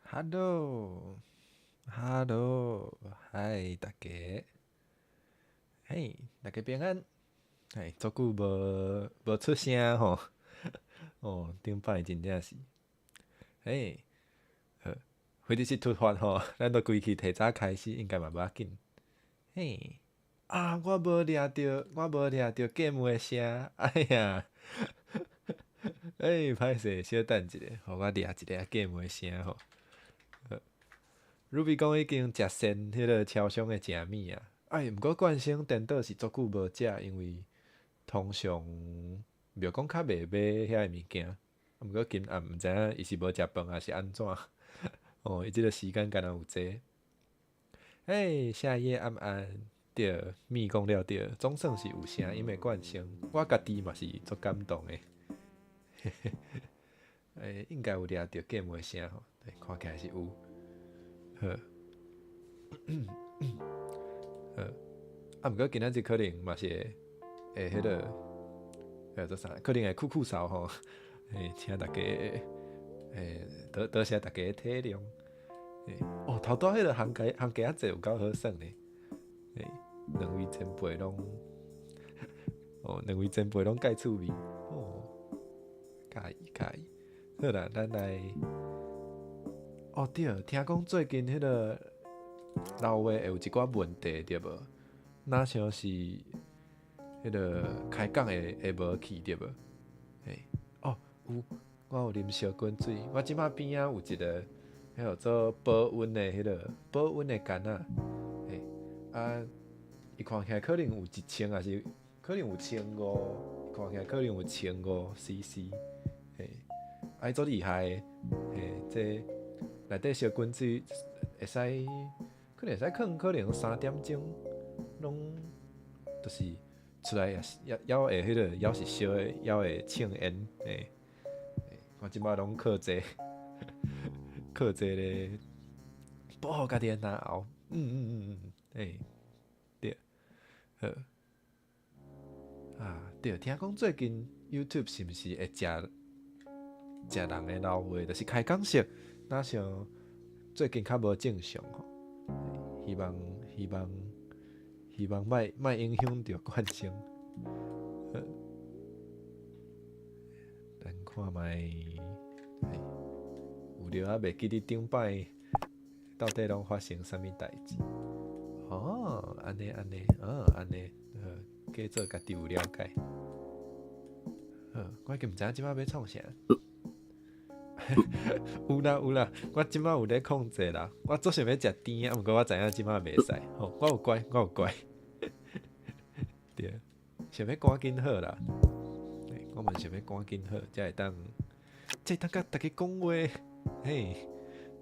Hello，Hello，嗨，大家，嘿，大家平安，嘿，足久无出声吼，哦，顶摆真正是，嘿，好，或者是突发吼，咱都规气提早开始，应该嘛无要紧，嘿，啊，我无掠着 game 的声，哎呀，歹势，小等一下，互我掠一下 game 的声吼。Ruby 讲已经食鲜迄个超商的食物啊，毋过惯性颠倒是足久无食，因为通常袂讲较袂买遐个物件，毋过今暗毋知影伊是无食饭还是安怎，哦，伊即个时间敢若有济。夏夜暗暗，对，咪讲了对，总算是有声音的惯性，我家己嘛是足感动的。应该有掠着 game 的声吼，对，看起来是有。好，好，毋过今仔日可能嘛是迄个，做啥？可能会酷扫吼，请大家，多谢大家的体谅。头拄迄个行家仔有够好耍呢，两位前辈拢，介趣味，介意。好啦，咱来，对，听讲最近迄个老话会有一寡问题对无？若像是迄个开讲会无去对无？有，我有啉烧滚水，我即马边仔有一个迄个做保温的迄个保温的杆仔，伊看起来可能有1000，还是可能有1500，看起来可能有1500cc，伊足厉害的，这内底烧滚水会使，可能会使放可能3点钟，拢就是出来也会迄个也是烧的，也会呛烟，我即摆拢靠靠咧保护家己的牙后，对，好对，听讲最近 YouTube 是毋是会食人的老话，就是开讲式，若像最近较无正常吼，希望希望希望莫影响着观众。咱看卖，有了啊，袂记得顶摆到底拢发生啥物代志？安尼，安尼，假做家己有了解。我已经毋知影即摆要创啥。有啦，我即摆有咧控制啦。我做想要食甜啊，毋过我知影即摆袂使。我有乖。对，想要赶紧好啦。我嘛想要赶紧好，才会当甲大家讲话。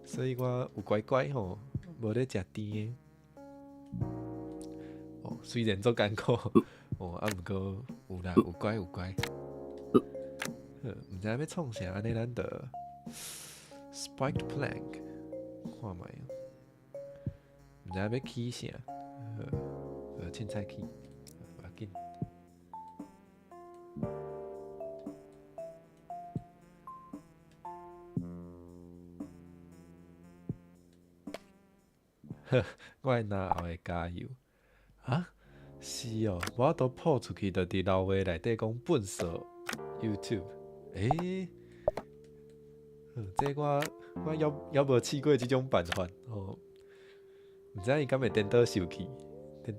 所以我有乖吼，无咧食甜的。虽然做艰苦，毋过有啦，有乖。毋知要创啥，安尼咱的 spiked plank， 看卖，毋知要起啥，凊彩起，无要紧。我的拿后会加油啊！是哦，我都抛出去，就伫老话内底讲笨手 YouTube。这我也无试过即种办法哦。毋知伊敢会颠倒受气，就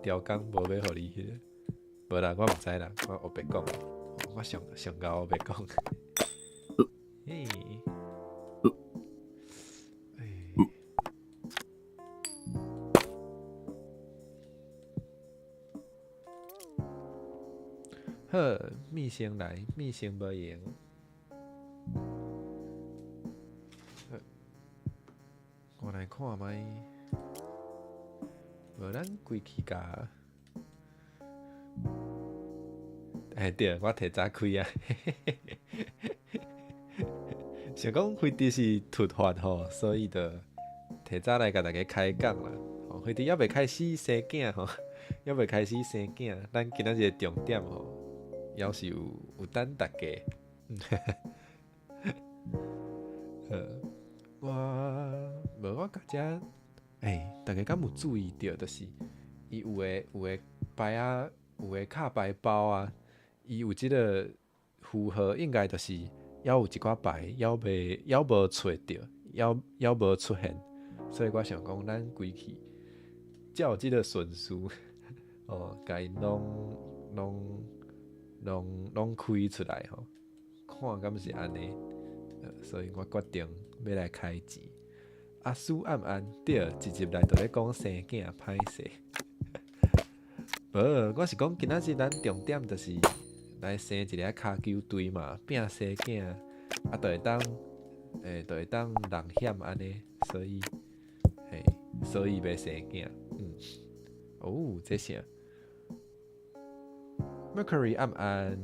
调工无要互你迄个。无啦，我毋知啦，我后白讲，我上到后白讲。好，密先来，密先无用。我来看卖，无咱规气甲。对，我提早开啊。想讲辉弟是突发吼，所以就提早来甲大家开讲啦。辉弟还未开始生囝吼，咱今仔日重点吼。要是有等大家，我感觉，大家敢有注意到，就是伊有诶牌啊，有诶卡牌包啊，伊有即个符号，应该就是还有一寡牌还无找着，还无出现，所以我想讲，咱规气照即个顺序，甲因拢开出来吼，看敢是安尼，所以我决定要来开钱。阿叔暗暗对，一集内就咧讲生囝歹势。无，我是讲今仔日咱重点就是来生一个骹球队嘛，拼生囝，啊，就会当人险安尼，所以要生囝。这啥 ？Mercury 暗暗。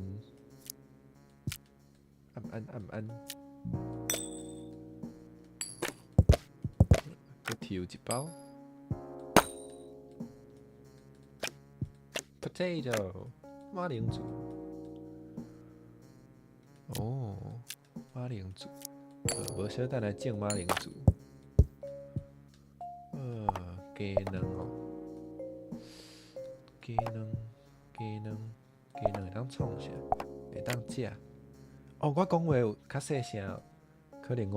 再抽一包 potato 马铃薯。马铃薯，无小等来种马铃薯。鸡卵鸡卵会当创啥？会当食。我讲话有较细声，可能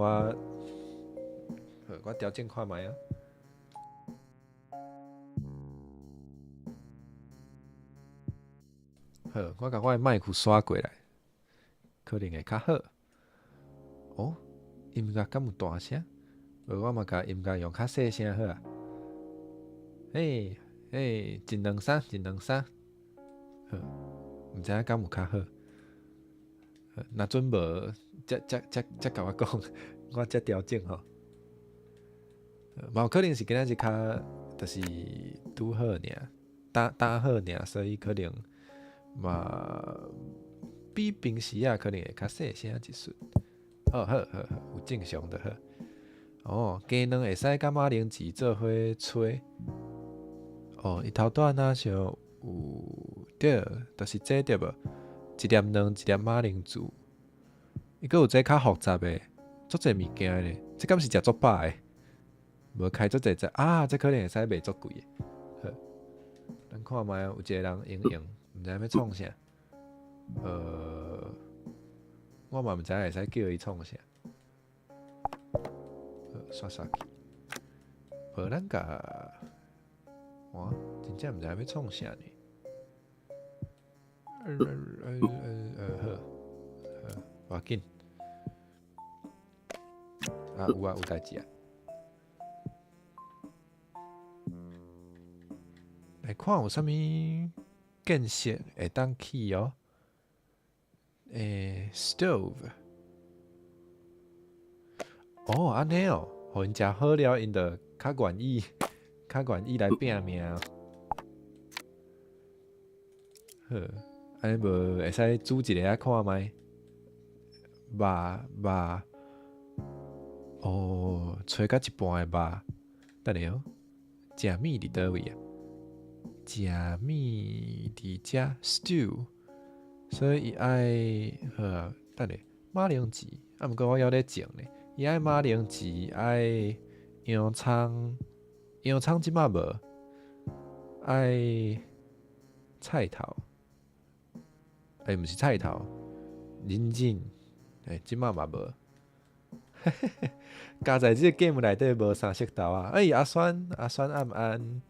我调整看卖啊。好，我甲我的麦克刷过来，可能会较好。音乐敢有大声？我嘛甲音乐用较细声好啊。一两三。好，毋知影敢有较好。若准无，才甲我讲，我才调整吼。嘛有可能是今仔日较，就是拄好尔，打好尔，所以可能嘛比平时啊可能会较细声一瞬。好，有正常就好。鸡卵会使甲马铃薯做伙吹。伊头段啊像有对，就是这对无？一粒卵，一粒马铃薯。伊阁有这较复杂的，足侪物件咧。这敢是食足饱的？无开足侪只啊！这可能会使卖足贵的。好，咱看卖有一个人用，毋知要创啥。我嘛毋知会使叫伊创啥。刷去。无咱甲，真正毋知要创啥呢。好，要紧。有代志啊。来看有啥物建设会当去哦。stove。安尼哦，互因食好了，因就较愿意来拼命。好，安尼无会使煮一个看卖。肉。吹到一半的肉，等下食米伫倒位啊？食米伫遮 stew， 所以伊爱好等下马铃薯，毋过我还咧种呢。伊爱马铃薯，爱洋葱即马无，爱菜头，毋是菜头，人参，即马嘛无。加在即个 game 内底无啥色豆啊！阿酸暗暗。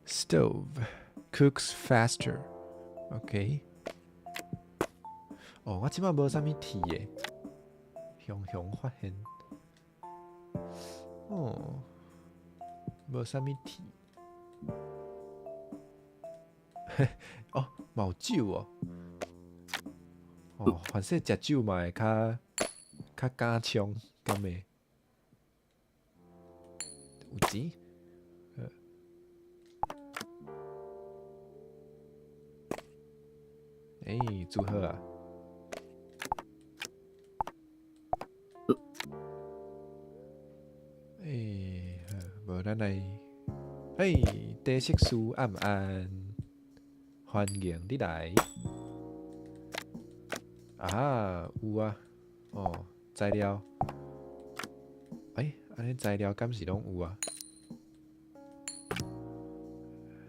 Stove cooks faster. OK。我即摆无啥物铁诶，雄发现。无啥物铁。嘛有酒哦。凡说食酒嘛会较敢冲，敢会有钱。煮好啊。无咱来，地色素暗暗，欢迎你来。啊，有啊，哦，材料，安尼材料敢是拢有啊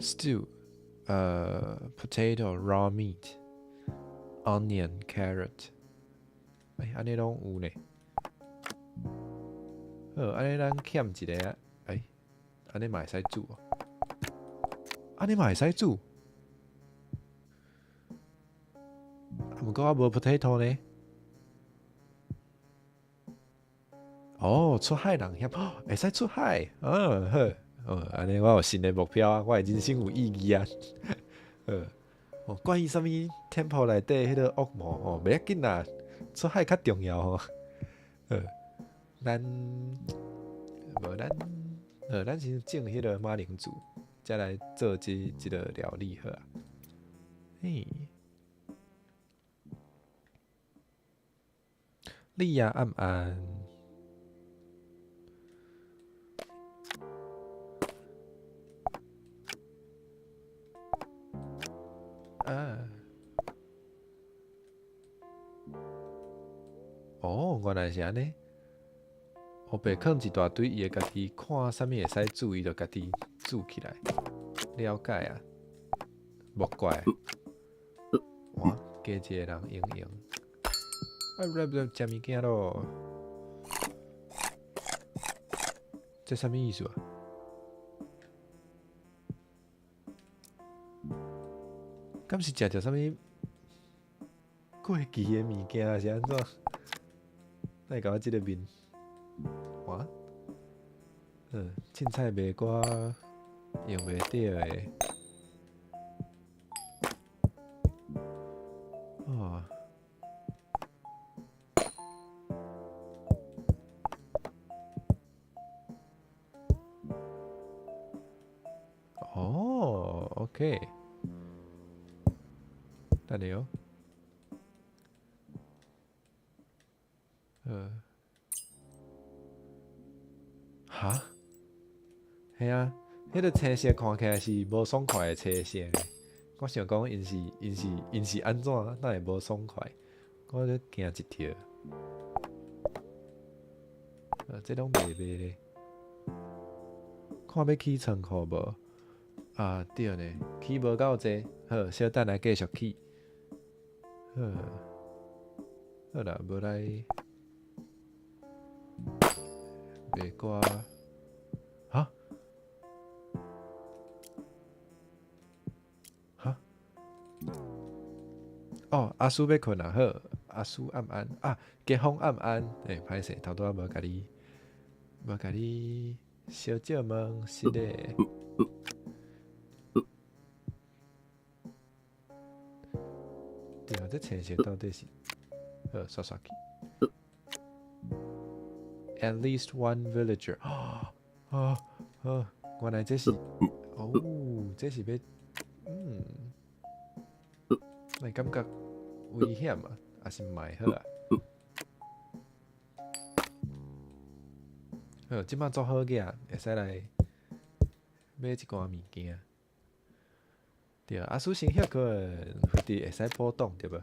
？Stew，potato, raw meat, onion, carrot，安尼拢有呢。好，安尼咱欠一个啊，安尼嘛会使煮哦，安尼嘛会使煮。毋过我无 potato 呢。哦，出海人险，会使出海，好，安尼我有新的目标啊，我的人生有意义啊。关于什么 temple 内底迄个恶魔袂要紧啦，出海较重要吼。咱咱先种迄个马铃薯，再来做这个料理好啊。嘿，你也暗暗。原来是安尼。后白放一大堆，伊会家己看啥物会使煮，伊就家己煮起来。了解啊，莫怪。哇，加一个人用。食物件咯。这啥物意思啊？敢是食着啥物过期的物件，还是安怎？哪会甲我即个面？哇，凊彩卖我用袂着的。OK， 等下哦。哈？系啊，迄个青色看起来是无爽快的青色。我想讲，因是安怎？哪会无爽快？我咧惊一跳。这拢袂咧。看要起仓库无？啊，对呢，起无够济。好，小等来继续起。好啦，无来卖瓜。哈？哦，阿叔要困啊，好，阿叔暗安啊，吉风暗安，歹势，头拄仔无甲你小借问是咧。对啊，这青色到底是刷刷去。At least one villager， 原来这是，这是要，你感觉危险啊，还是卖好啊？好，即摆做好个，会使来买一寡物件。对，阿叔先歇困，飞碟会使波动对无？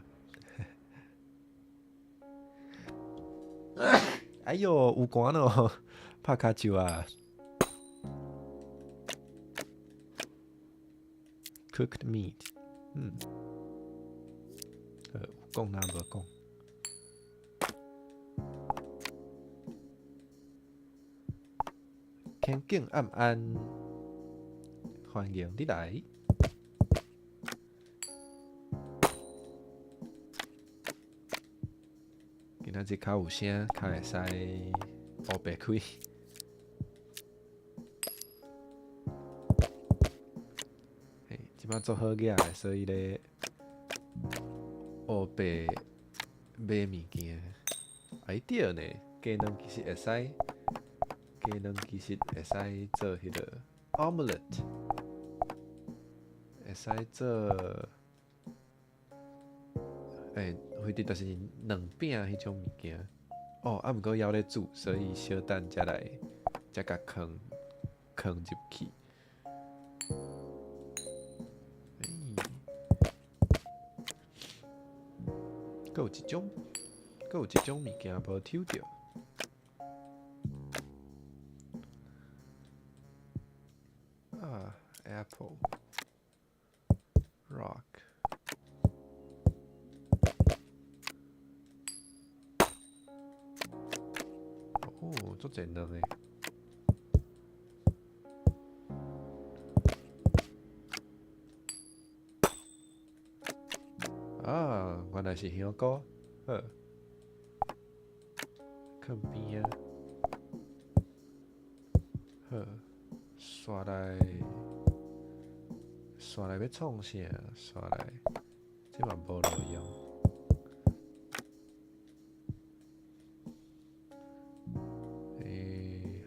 哎哟，有寒哦，拍骹手啊 ！Cooked meat， 有讲哪无讲？天景暗暗，欢迎你来。今仔日较有声，较会使黑白开。即摆做好个，所以咧黑白买物件。对呢，鸡卵其实会使，做迄个 omelette， 会使做。或者就是卵饼迄种物件。毋过还咧煮，所以小等才甲放入去。搁有一种物件无抽到。啊 ，apple rock。哦，足侪两个。啊，原来是香菇。好，囥边啊。好，刷来要创啥？刷来，这嘛无路用。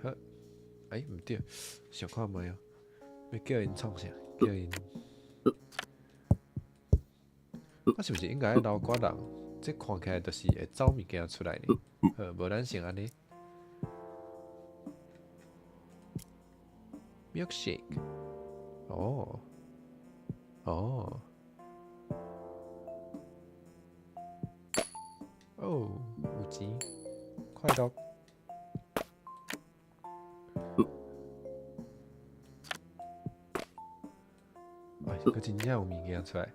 好，毋对，想看无哦？要叫因创啥？叫因。我是毋是应该留寡人？这看起来就是会走物件出来呢。好，无咱先安尼。milkshake。哦。哦。哦，有钱，快乐。哎，佫真正有物件出来。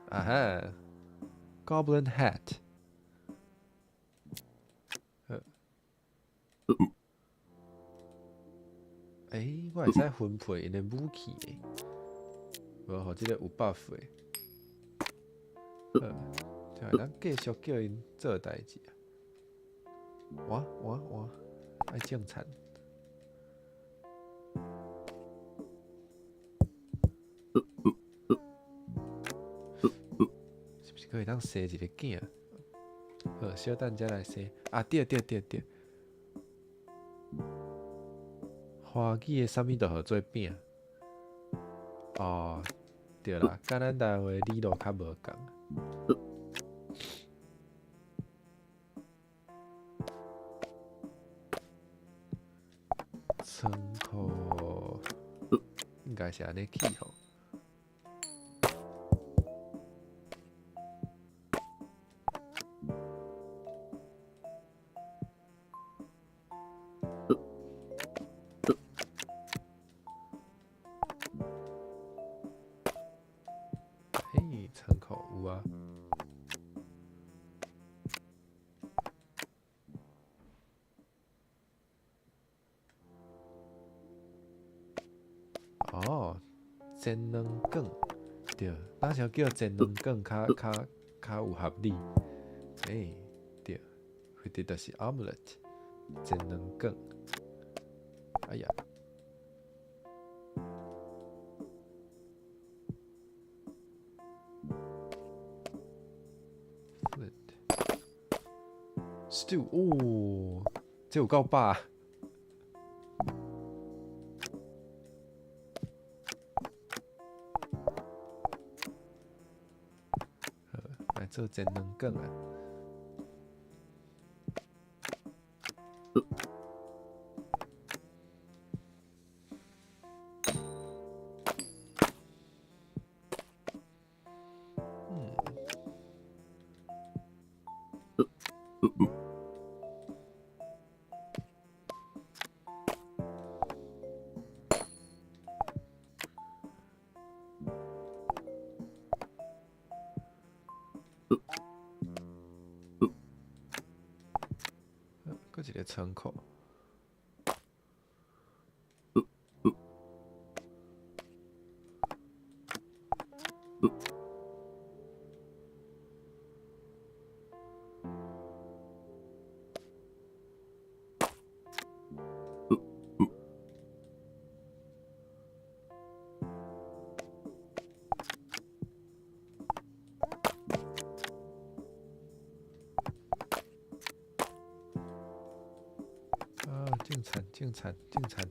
啊哈 ，Goblin Hat。我会使分配因的武器诶，无互即个有 buff 诶。就咱继续叫因做代志啊。我爱种田。是毋是可以当生一个囝？好，小等才来生。啊，对。花语的啥物都好做饼。哦，对啦，甲咱台话理路较无共。仓库应该是安尼起吼。嘿，仓库有啊。哦，煎卵卷，对，咱想叫煎卵卷较有合理。对，佢哋就是 omelette， 煎卵卷。哎呀，stew 哦，这有够饱。来做煎卵卷啊！搁一个仓库。种田。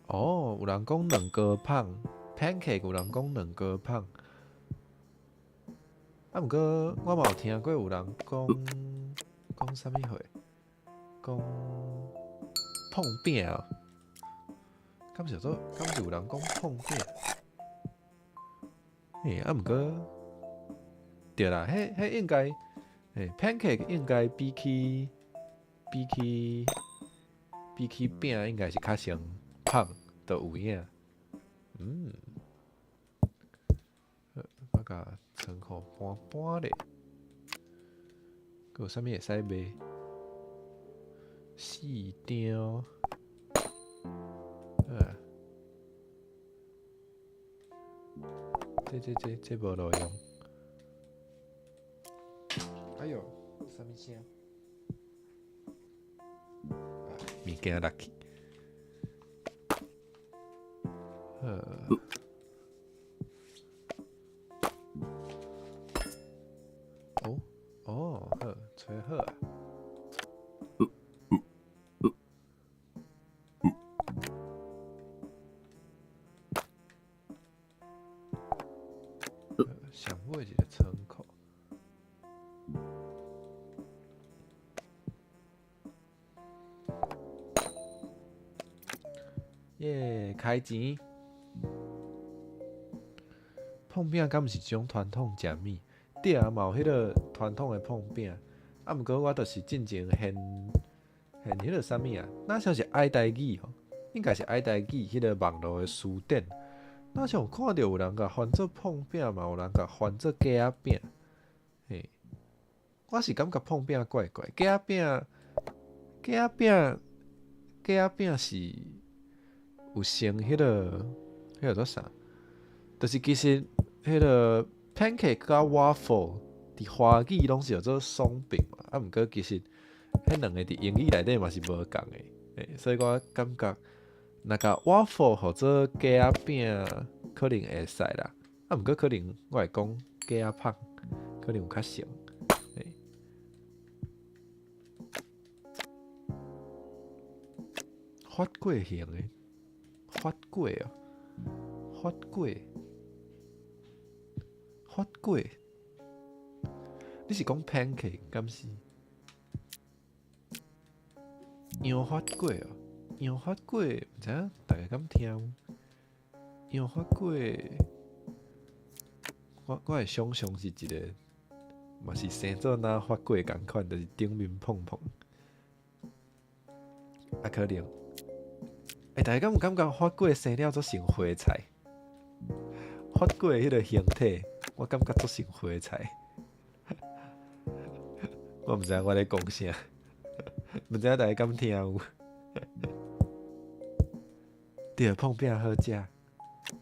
哦，有人讲两个胖 ，pancake 有人讲两个胖。啊，毋过我嘛有听过有人讲啥物货，讲碰饼哦，敢是有人讲碰饼？毋过对啦，迄应该pancake 应该比起饼应该是较先芳就有影。我甲仓库搬搬咧，佮有啥物会使卖？四张，这无路用。哎哟，啥物声？物件落去。好，吹好啊。上尾一个窗口。耶，开钱！碰饼敢毋是一种传统食物？对啊，嘛有迄个传统的碰饼。毋过我就是进前现迄个啥物啊？那像是爱台语吼，应该是爱台语迄个网络的书店。那像有看到有人甲翻做碰饼，嘛有人甲翻做鸡仔饼。我是感觉碰饼怪怪，鸡仔饼是有先迄个做啥？就是其实迄个 pancake 甲 waffle 伫华语拢是叫做松饼嘛，毋过其实迄两个伫英语内底嘛是无共的，所以我感觉若甲 waffle 或者鸡仔饼可能会使啦，毋过可能我会讲鸡仔芳可能有较像。发粿型的，发粿哦，发粿，你是讲 pancake 敢是？羊发粿哦，羊发粿，毋知影大家敢听？羊发粿，我会想象是一个，嘛是生做若发粿共款，就是顶面碰碰，啊可能。大家敢有感觉发粿生了做成花菜？发粿迄个形体，我感觉做成花菜。我毋知影我咧讲啥，毋知影大家敢听有？对，碰饼好食，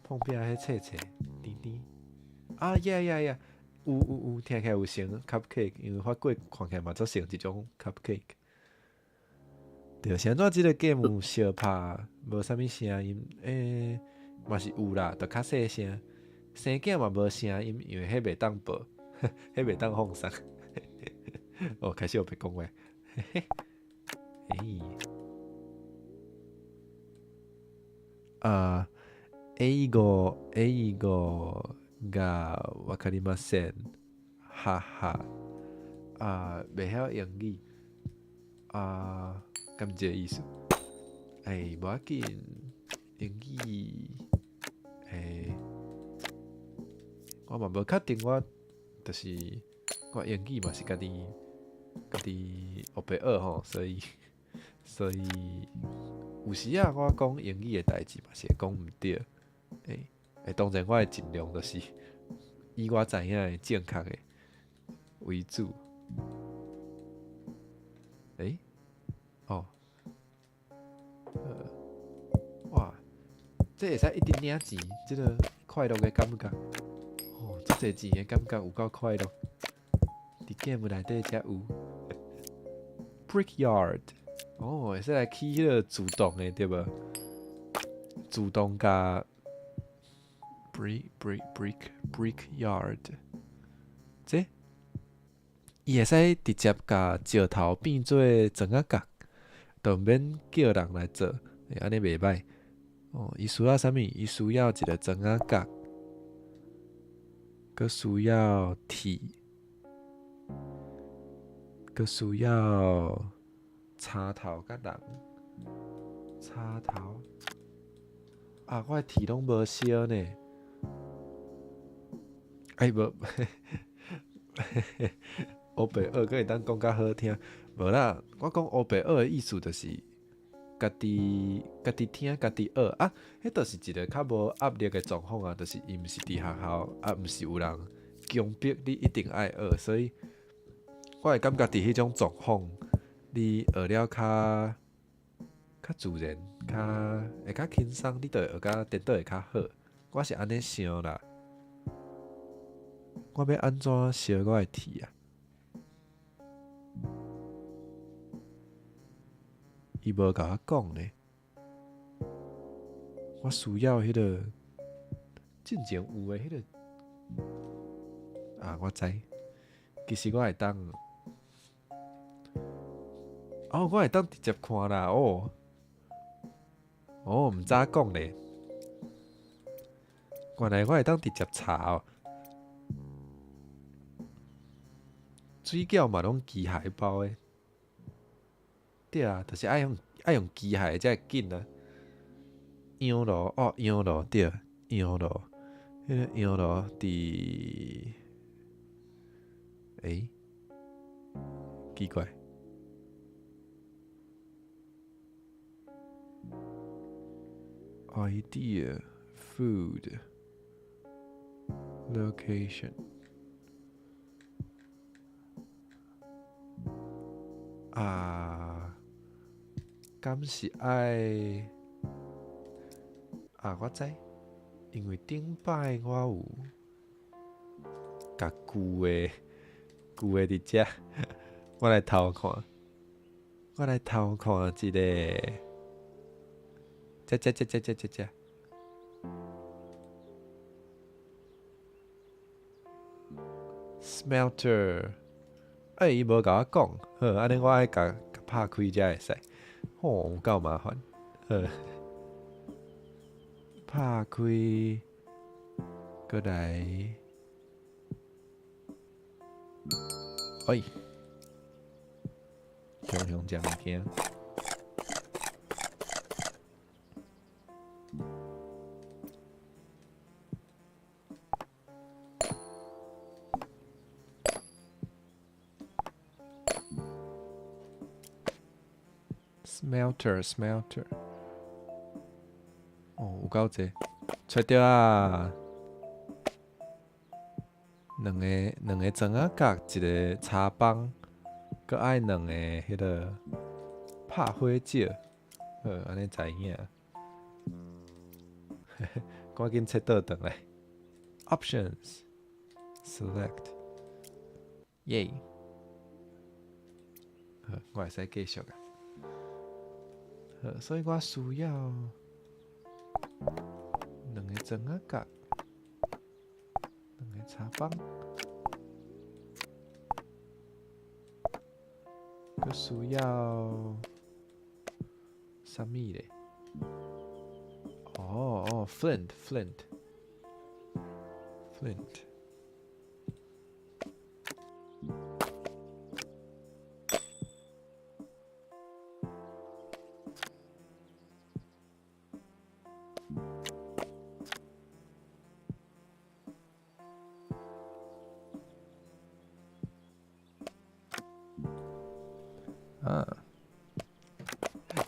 碰饼迄脆脆甜甜。啊呀，有，听起来有像 cupcake， 因为发粿看起来嘛做像一种 cupcake。对，现在即个 game 小拍无啥物声音，嘛是有啦，就较细声。生囝嘛无声音，因为迄袂当播，迄袂当放送。哦，开始有别讲话。英語がわかりません。哈哈。袂晓英語。咁即个意思？无要紧，英语，我嘛无确定，我就是我英语嘛是家己学白学吼，所以有时啊，我讲英语的代志嘛是会讲毋对，当然我会尽量就是以我知影的正确的为主，哇，这会使一直领钱，这个快乐的感觉，这侪钱的感觉有够快乐，伫 game 内底才有。Brickyard， 会使来起迄个自动的对无？自动甲 brickyard， 这伊会使直接甲石头变做砖仔角，就免叫人来做，安尼袂歹。伊需要啥物？伊需要一个砖仔角，佮需要铁，佮需要插头甲人，插头啊，我的题拢无烧呢。哎，无，乌白蚵可会当讲较好听，无啦。我讲乌白蚵的意思就是家己听家己学啊，迄就是一个较无压力的状况啊，就是伊毋是伫学校啊，毋是有人强迫你一定爱学，所以我会感觉伫迄种状况，你学了较自然，会较轻松，你就会学甲颠倒会较好。我是安尼想啦。我要安怎烧我的题啊？伊无甲我讲呢。我需要迄个进前有的迄个啊，我知。其实我会当，我会当直接看啦。毋知讲咧。原来我会当直接查哦。水饺嘛拢机械包的，对啊，就是爱用机械才会紧啊。羊肉羊肉对，羊肉，迄个羊肉伫奇怪。idea food location 啊，敢是爱啊？我知，因为顶摆我有甲旧的伫遮，我来偷看一个，这。smelter， 伊无甲我讲，好，安尼我爱甲拍开才会使。有够麻烦，拍开，过来，雄食物件。smelter， 有够济，找到啊！两个砖仔角，一个茶帮，佮爱两个迄个拍火石，安尼知影。赶紧切倒转来 ，Options Select， 耶！我会使继续啊。所以我需要两个砖仔角，两个茶帮，佮需要啥物咧？Flint。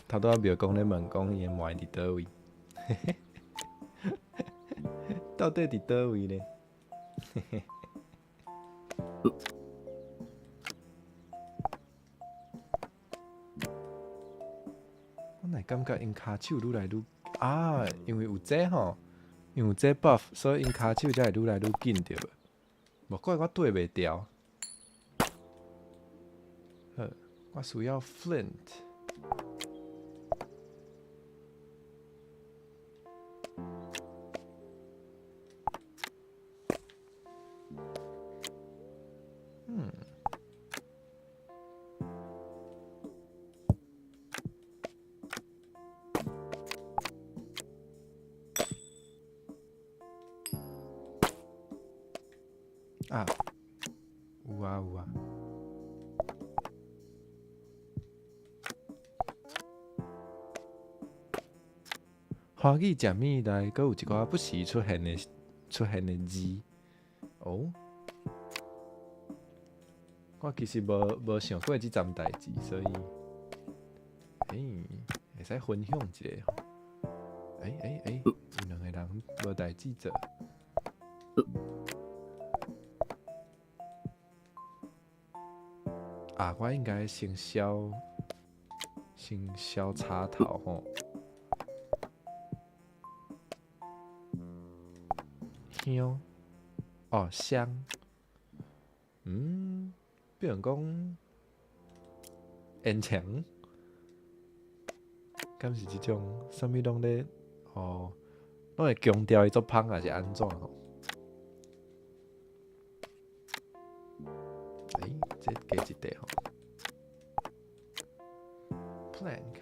头拄仔庙公咧问讲伊的门伫倒位，到底伫倒位呢？我哪感觉因骹手愈来愈因为有这吼，因为有这 buff， 所以因骹手才会愈来愈紧着。无怪我对袂调。好，我需要 flint。有啊。华语食物内，阁有一寡不时出现的字。哦，我其实无想过即件代志，所以，会使分享一下吼。有两个人无代志做。啊，我应该先消插头吼。香哦香，比如讲烟肠，敢是即种啥物拢咧哦，拢会强调伊做芳还是安怎吼？这加一块吼 ，plank，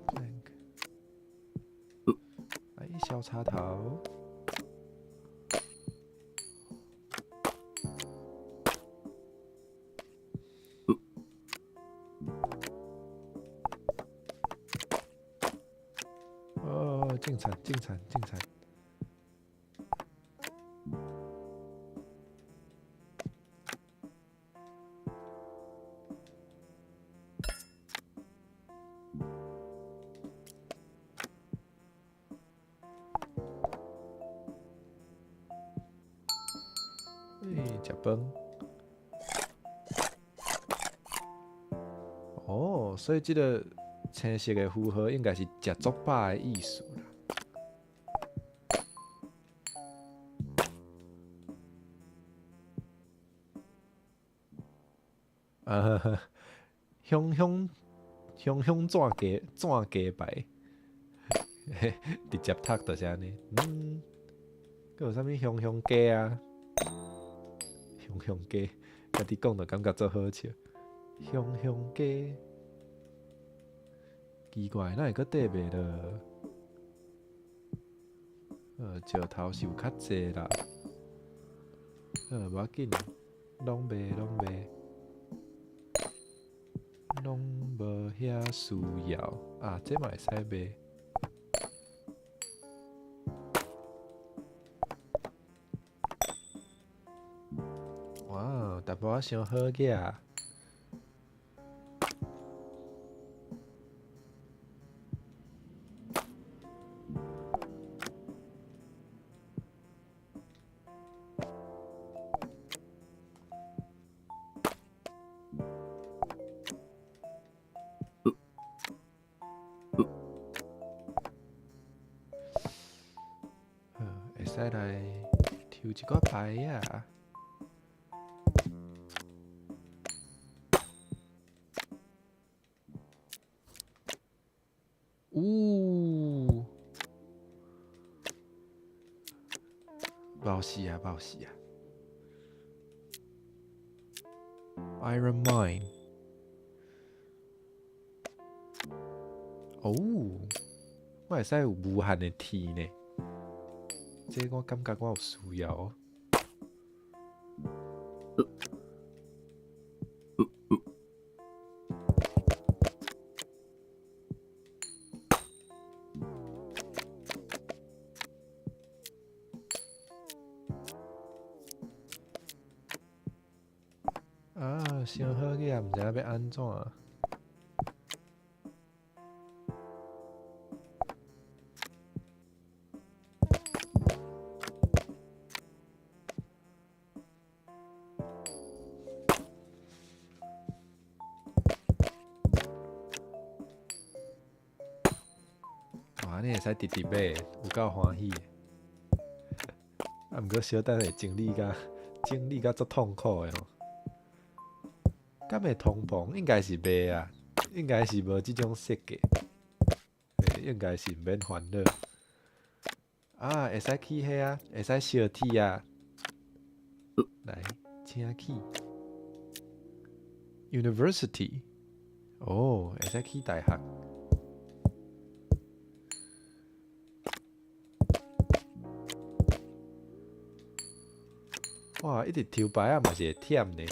小插头。进产。食饭。哦，所以这个青色的符号应该是食足饱的意思啦。香转鸡排，直接读就是安尼。佮有啥物香鸡啊？香鸡，家己讲就感觉足好笑。香鸡，奇怪，哪会阁缀袂落？石头是有较济啦。无要紧，拢卖。拢无遐需要啊，这嘛会使卖。哇，淡薄仔伤好个。会使来抽一个牌啊。冇事啊。Iron Mine。哦，我会使有无限的铁呢。这我感觉我有需要哦。伤好个也毋知要安怎。哇，你会使直买，有够欢喜的。毋过小等会整理甲足痛苦的吼。敢会通膨？应该是袂啊，应该是无即种设计，应该是免烦恼。会使去迄啊，会使烧铁啊。来，请去 University。会使去大学。哇，一直抽牌啊，嘛是会忝呢。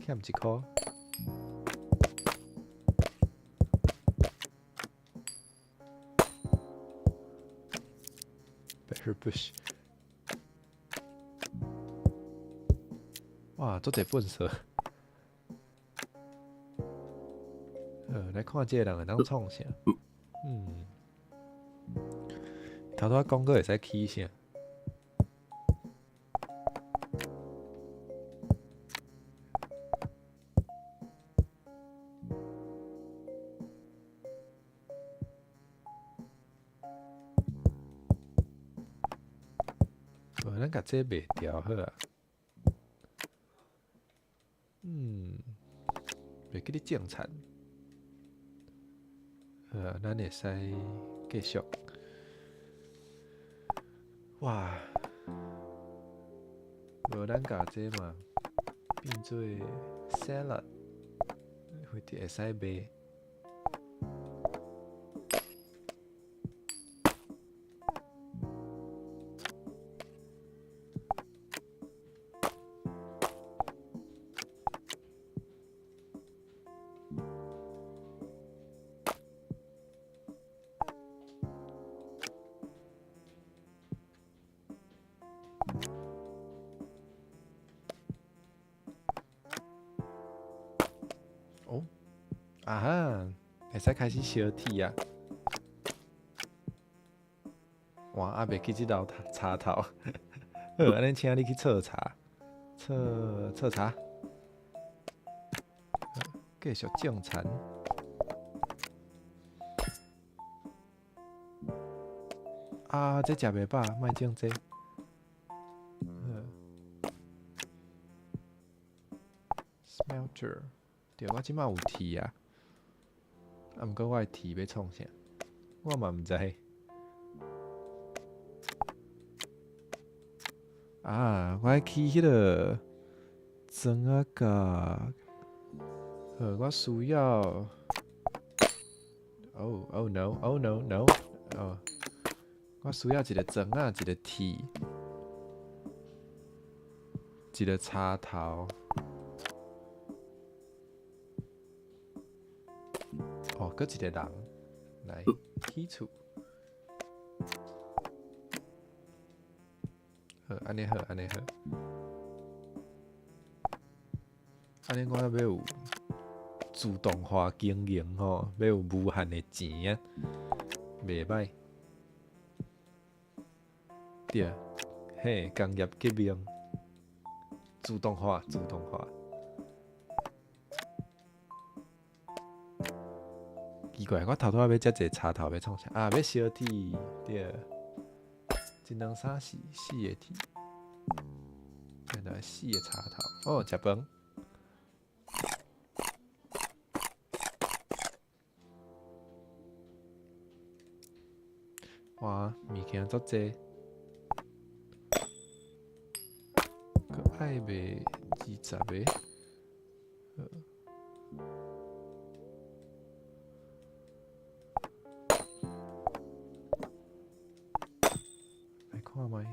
欠1箍。Better push。哇，做侪粪色。来看这个人会当创啥？头拄讲过会使起啥？咱甲这卖掉好啊。袂记你种田。咱会使继续。哇！无咱甲这嘛变做 salad， 会使卖。啊哈，会使开始烧铁啊！哇，袂记即道茶头，好，安尼请你去测茶，测茶，继续种田。啊，这食袂饱，莫种这。Smelter， 对，我即马有铁啊。毋过我的铁要创啥？我嘛毋知。啊，我去迄个砖仔角。我需要。Oh no! Oh no no! 我需要一个砖仔，一个铁，一个插头。搁一个人来起厝，好，安尼好，安尼好，安尼我要有自动化经营吼，要有无限的钱啊，袂歹。对，嘿，工业革命，自动化，自动化。奇怪，我头拄仔要遮济插头要创啥？啊，要烧铁，对，一两三四个铁，原来4个插头。哦，食饭。哇，物件足济，佮爱卖20个。看卖，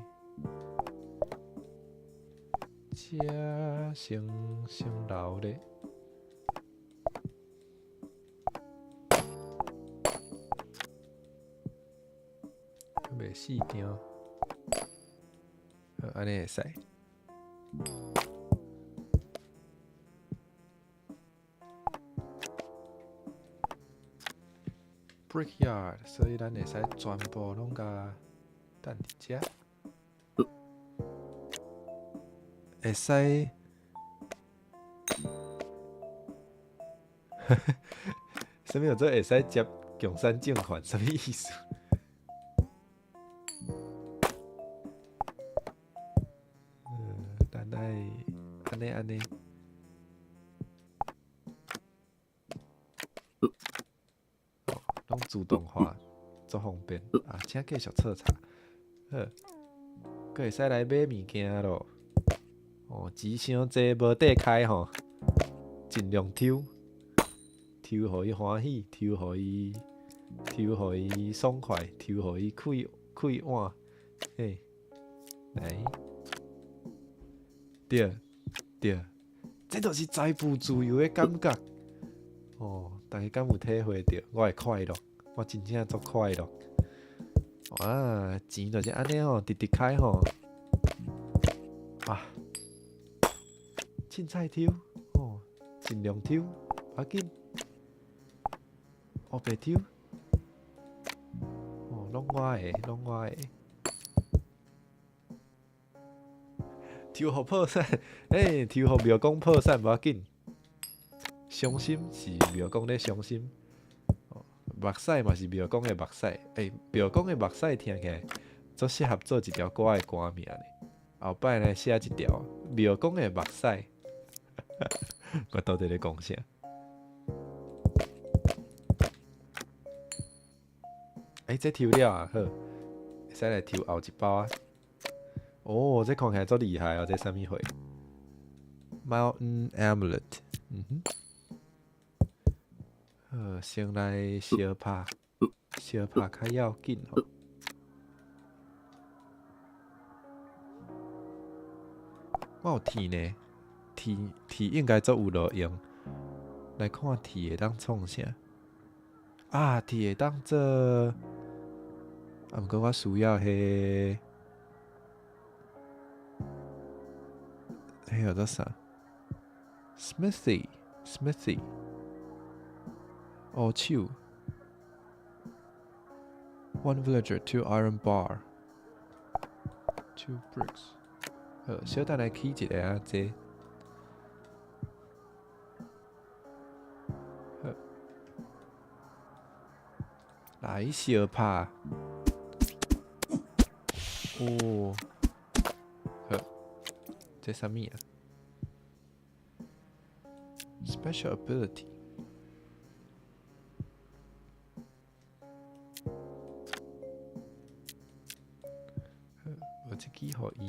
这先留咧，卖4张，好，安尼会使。Brickyard， 所以咱会使全部拢甲等伫遮。会使，什么叫做会使接共产政权？什么意思？咱爱安尼。拢自动化，足方便啊！请继续测查。好，佫会使来买物件咯。钱伤济无地开吼，尽量抽，互伊欢喜，互伊爽快，互伊开碗，嘿，来，对，这就是财富自由的感觉。哦，大家敢有体会到我的快乐？我真正足快乐。哇，钱就是安尼吼，直直开吼。啊，凊彩抽哦，尽量抽，不要紧。黑白抽，哦，拢我的，拢我的。抽互破产，抽互庙公破产无要紧。伤心是庙公咧伤心，目屎嘛是庙公的目屎。庙公的目屎听起来足适合做一条歌的歌名咧。后摆来写一条庙公的目屎，我到底咧讲啥？这抽了啊，好，会使来抽后一包啊。哦，这看起来足厉害哦，这啥物货 ？Mountain Amulet，好，先来小拍，小拍较要紧哦。我有铁呢，铁应该足有路用。来看铁会当创啥？啊，铁会当做，毋过我需要迄叫做啥 ？Smithy，哦手 ，One villager, 2 iron bar, 2 bricks。好，小等来起一个啊，这。好，来小拍。哦，好，这啥物啊 ？Special ability。好，我这记互伊。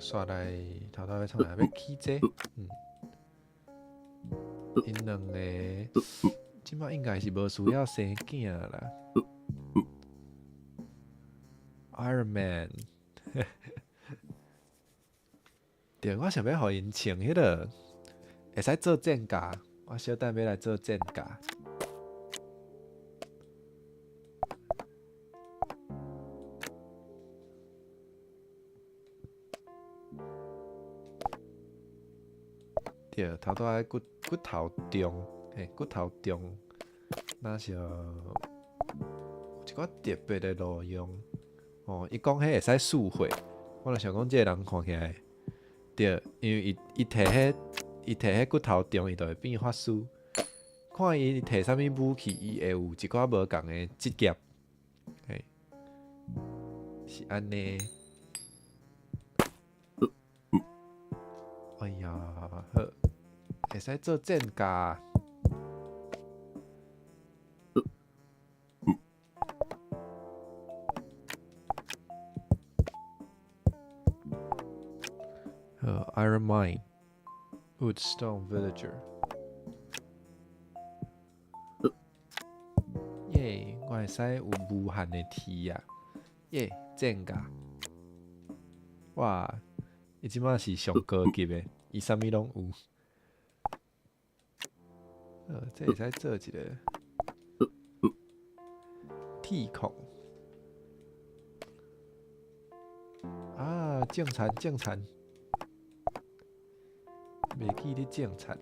刷来头要创啥？要起这？因两个即摆应该是无需要生囝啦。Iron Man， 对，我想要互因穿迄个，会使做战甲。我小等要来做战甲。对，头拄仔骨头中，骨头中，那是有一寡特别的路用。哦，伊讲迄会使速回，我就想讲，这个人看起来，对，因为伊摕迄骨头中，伊就会变法师。看伊摕啥物武器，伊会有一寡无共的职业，是安尼。哎呀，好，会使做战甲。Iron Mine, Woodstone Villager。耶，我会使有无限的铁啊！耶，战甲！哇，伊即马是上高级的，伊啥物拢有。这会使做一个铁矿。啊，种田，袂记你种田。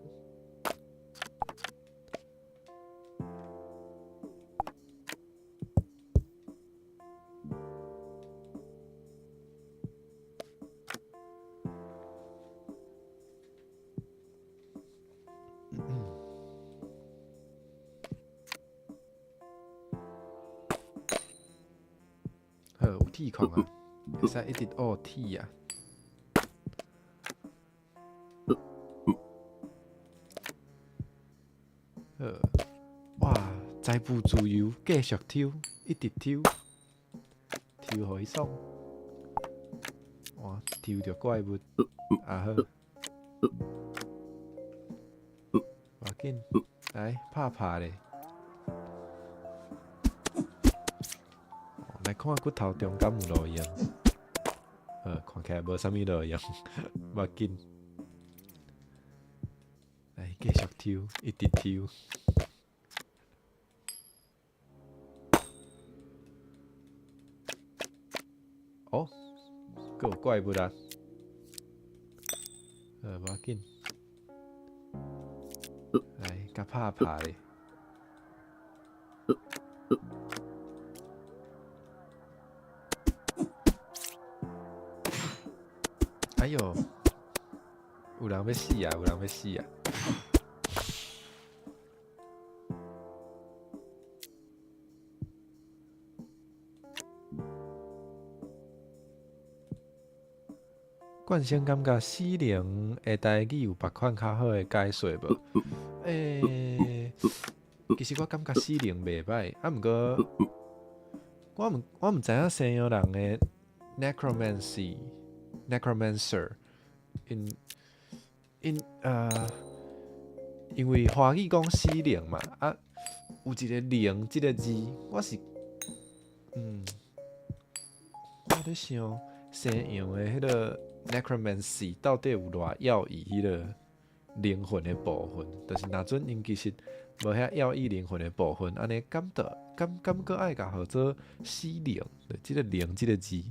好，有铁矿啊，会使一直学铁啊。哇，财富自由，继续抽，一直抽，抽互伊爽。哇，抽着怪物，啊好，无要紧，来拍咧。来看骨头中敢有路用，看起来无啥物路用，无要紧。来继续抽，一直抽。哦，佫有怪物啊！无要紧。来，甲拍咧。哎哟，有人要死啊！有人要死啊！冠生感觉死灵的台语有别款较好的解说无？其实我感觉死灵袂歹，毋过我毋知影西洋人的 necromancer， 因为华语讲死灵嘛，有一个灵这个字，我咧想西洋的迄个 necromancy 到底有偌要义迄个灵魂的部分，就是若准因其实无遐要义灵魂的部分，安尼感觉爱甲号做死灵，即个灵即个字，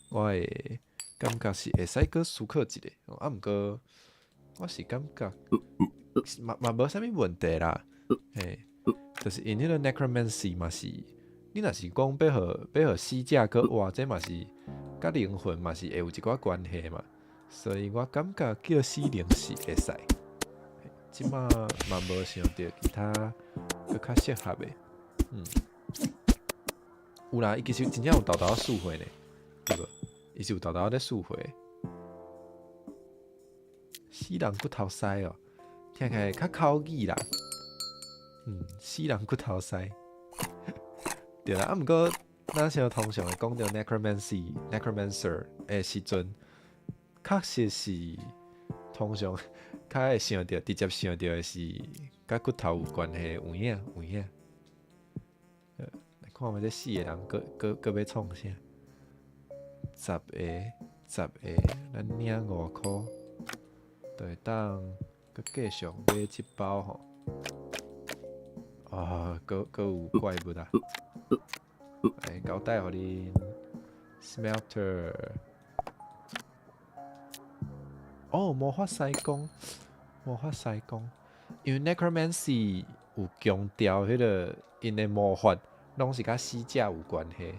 我会感觉是会使搁思考一下。毋过我是感觉嘛无啥物问题啦，就是因迄个 necromancy 嘛是，你若是讲要互死者搁活，这嘛是甲灵魂嘛是会有一寡关系嘛，所以我感觉叫死灵是会使。即马嘛无想到其他搁较适合的，有啦，伊其实真正有豆豆续会呢，对无？伊是有豆豆咧续会。死人骨头塞哦，听起来较口语啦。死人骨头塞，对啦。毋过咱像通常会讲到 necromancer 的时阵，确实是通常较会想到，直接想到的是甲骨头有关系，有影。来看下这4个人，搁要创啥？10个，咱领5箍，就会当搁继续买一包吼。搁有怪物啊！来交代互恁 smelter。魔法师公，因为 necromancy 有强调迄个因的魔法，拢是甲死者有关系，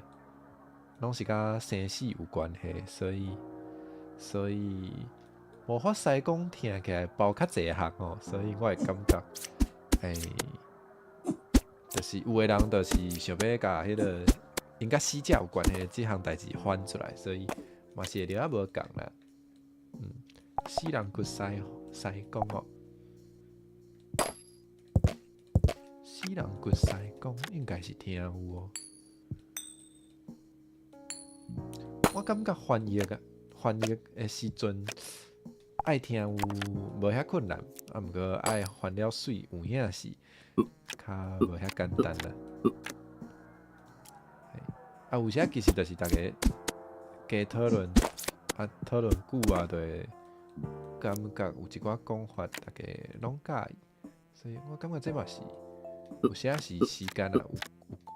拢是甲生死有关系，所以魔法师公听起来包较济项哦，所以我会感觉，就是有的人就是想要甲迄个因甲死者有关系即项代志翻出来，所以嘛是会了无共啦。死人骨师公哦，死人骨师公应该是听有哦。我感觉翻译的时阵爱听有无遐困难，毋过爱翻了水有影是较无遐简单啦。有时其实就是大家加讨论讨论久就会感觉有一寡讲法大家拢介意，所以我感觉这嘛是有时是时间啊，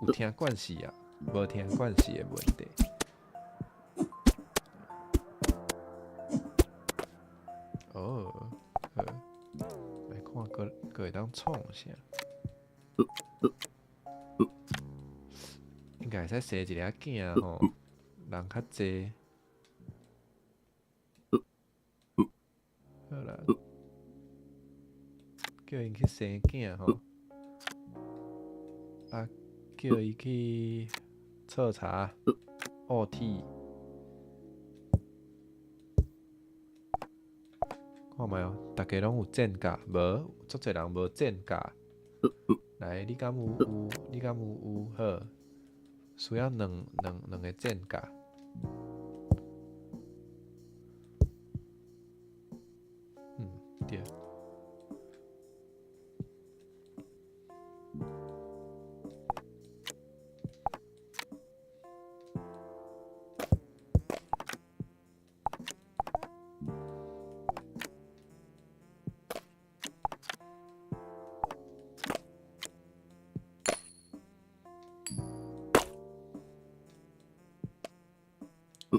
有听惯势啊，无听惯势的问题。来看个会当创啥？应该会使生一个囝吼，人较济。好啦，叫因去生囝吼，叫伊去测查OT。看卖哦，大家拢有证假，无足侪人无证假。来，你敢有？你敢有？好，需要两个证假。对。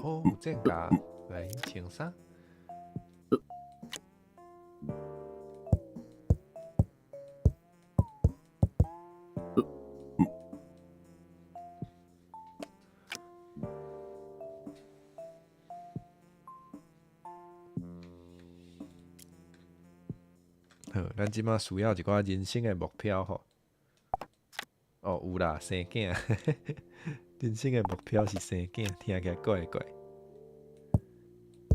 哦，有正价，来穿啥？好，咱即马需要一寡人生的目标吼。哦，有啦，生囝。人生的目标是生囝，听起来怪怪。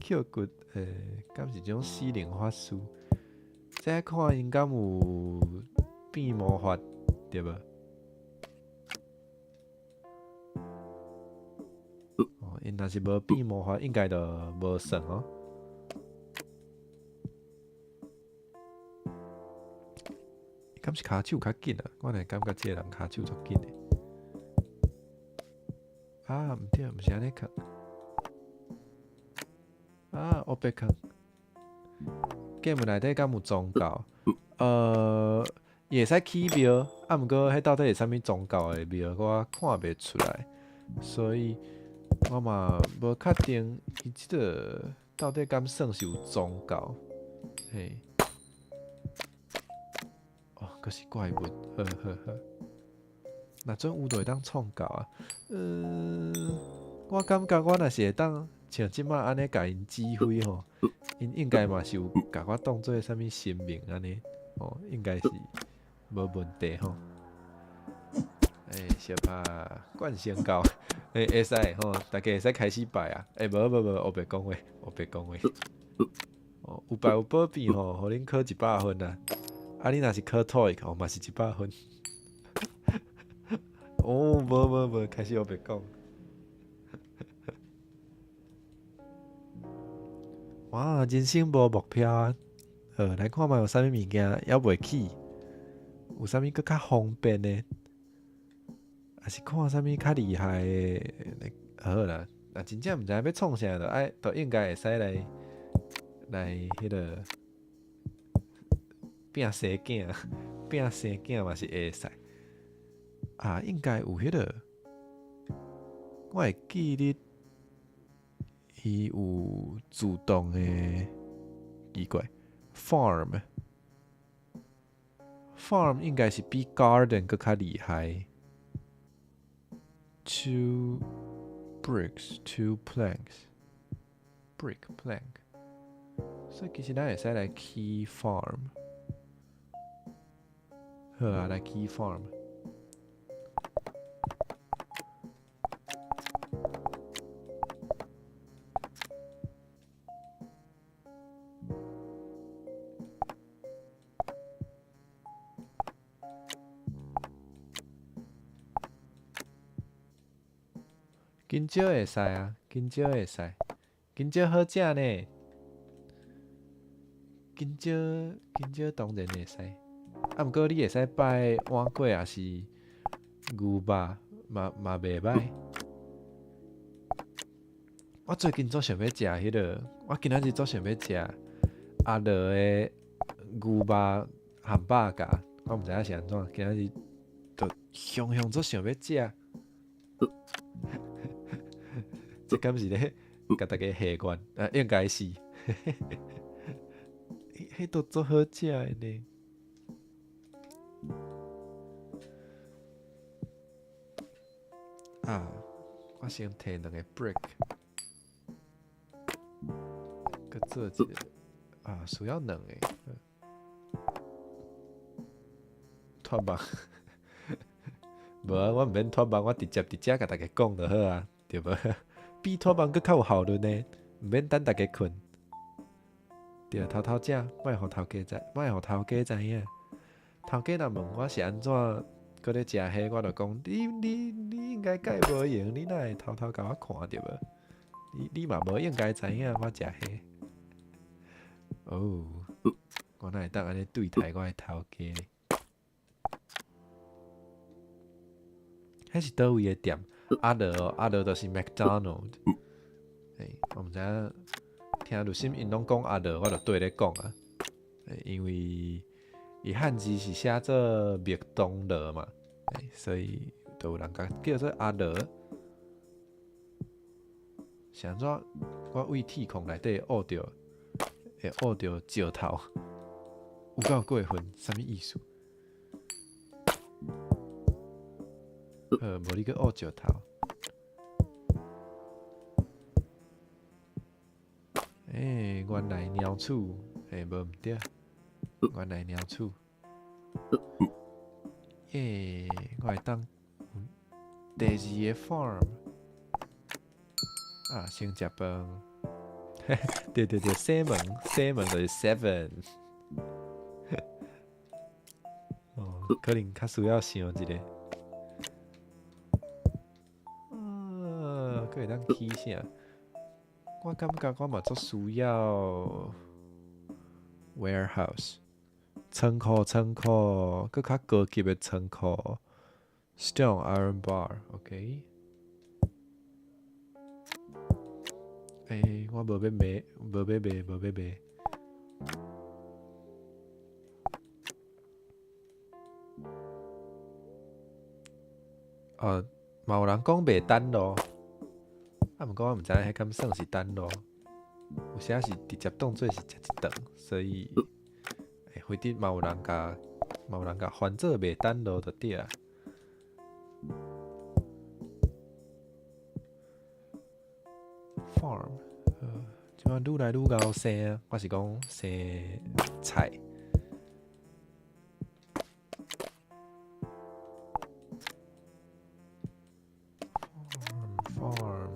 Q 骨，敢是一种死灵法师？再看因敢有变魔法，对无？哦，因若是无变魔法，应该就无算哦。敢是骹手较紧啊？我来感觉这个人骹手足紧的。啊，毋对，毋是安尼看。啊，我别看。game 内底敢有宗教？伊会使起庙，啊，毋过迄到底是啥物宗教的庙，我看袂出来，所以我嘛无确定伊即个到底敢算是有宗教？嘿，哦，佫是怪物，呵呵呵。若准有就会当创教啊？我感觉我若是会当像即马安尼甲因指挥吼，因应该嘛是有甲我当做啥物神明安尼，哦，应该是无问题吼。小拍冠先教，会使吼，大家会使开始拜啊！无，我别讲话，我别讲话。哦，有拜有保庇吼，互恁考100分啊！啊，你若是考 TOEIC 吼，嘛是100分。哦，无，开始我别讲。哇，人生无目标啊！来看卖有啥物物件还袂起，有啥物佫较方便的？还是看啥物较厉害的？好啦，若真正毋知要创啥，就应该会使来迄个拼生囝，拼生囝嘛是会使。啊，应该有迄个，我会记得伊有自动的奇怪 farm 应该是比 garden 佫较厉害。2 bricks, 2 planks, brick plank。所以其实咱会使来起 farm。好啊，来起 farm。金蕉会使啊，金蕉会使，金蕉好食呢。金蕉当然会使，啊，毋过你会使摆碗粿也是牛肉，嘛袂歹。我最近做想要食迄个，我今仔日做想要食阿乐的牛肉汉堡夹，我毋知影是安怎，今仔日就熊做想要食。这敢是咧，甲大家下愿啊？应该是，迄都做好食的呢。啊，我先摕2个 brick， 佮做一个啊，需要2个。拖网，无啊，我毋免拖网，我直接甲大家讲就好啊，对无？比拖网佫较有效率呢，毋免等大家困。对，偷食，莫互头家知，莫互头家知影。头家若问我是安怎搁咧食迄，我就讲你应该介无用，你哪会偷甲我看着无？你嘛无应该知影我食迄。哦，我哪会当安尼对待我的头家？迄是倒位的店？阿乐就是 McDonald。我毋知影，听录音因拢讲阿乐，我就对咧讲啊。因为伊汉字是写做麦当劳嘛，所以就有人甲叫做阿乐。是安怎？我胃铁孔内底挖着，会挖着石头，有够过分，啥物意思？无你去挖石头。原来鸟鼠，无毋对，原来鸟鼠。我会当第二个 farm 啊，先食饭。对，西门就是 seven。可能较需要想一个。佫会当起啥？我感觉我嘛足需要 warehouse 仓库，佫较高级的仓库 ，stone iron bar，OK。我无要卖。嘛有人讲袂等咯，毋过我毋知影迄敢算是等咯。有时是直接当做是食一顿，所以或者嘛有人甲翻做袂等咯就对啊。farm，即摆愈来愈高生，我是讲生菜。farm，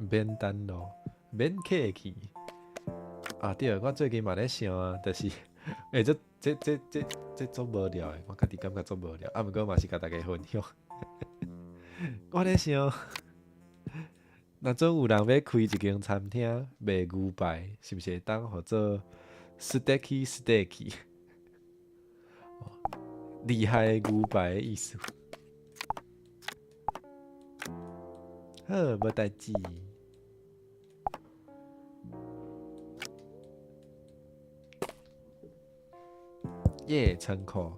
免等咯，免客气。对，我最近嘛咧想啊，就是这足无聊的，我家己感觉足无聊。毋过嘛是甲大家分享。我咧想，若总有人要开一间餐厅卖牛排，是毋是会当号做 steaky？ 厉害的牛排的意思。好，无代志。仓库。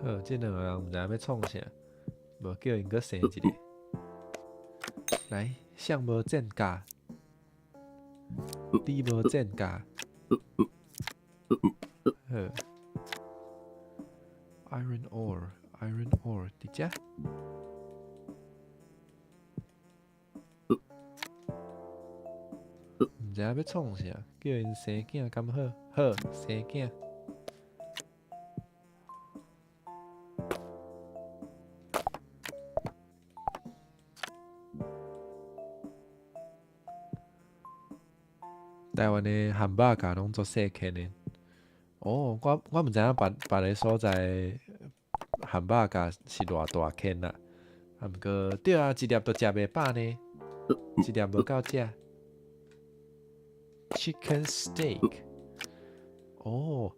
好，这两个人毋知影要创啥，无叫因搁生一个。来，相无见价，理无见价。好 ，iron ore，伫遮。毋知影要创啥，叫因生囝敢好？好，生囝。台湾的汉堡甲拢做细坑的。我毋知影别个所在汉堡甲是偌大坑啦。毋过对啊，一粒都食袂饱呢，一粒无够食。Chicken steak。毋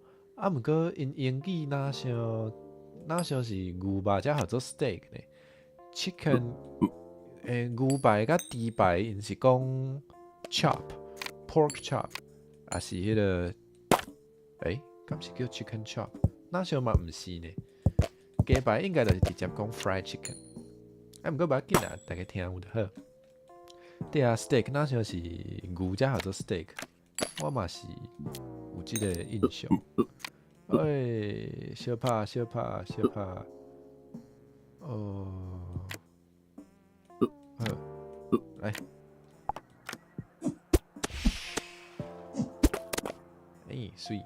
过因英语哪像是牛排才号做 steak 呢 ？Chicken，牛排甲猪排因是讲 chop。pork chop， 也是迄个，敢是叫 chicken chop？ 哪像嘛毋是呢？鸡排应该就是直接讲 fried chicken。毋过无要紧啦，大家听有就好。对啊 ，steak 哪像是牛才号做 steak， 我嘛是有即个印象。小拍。来。水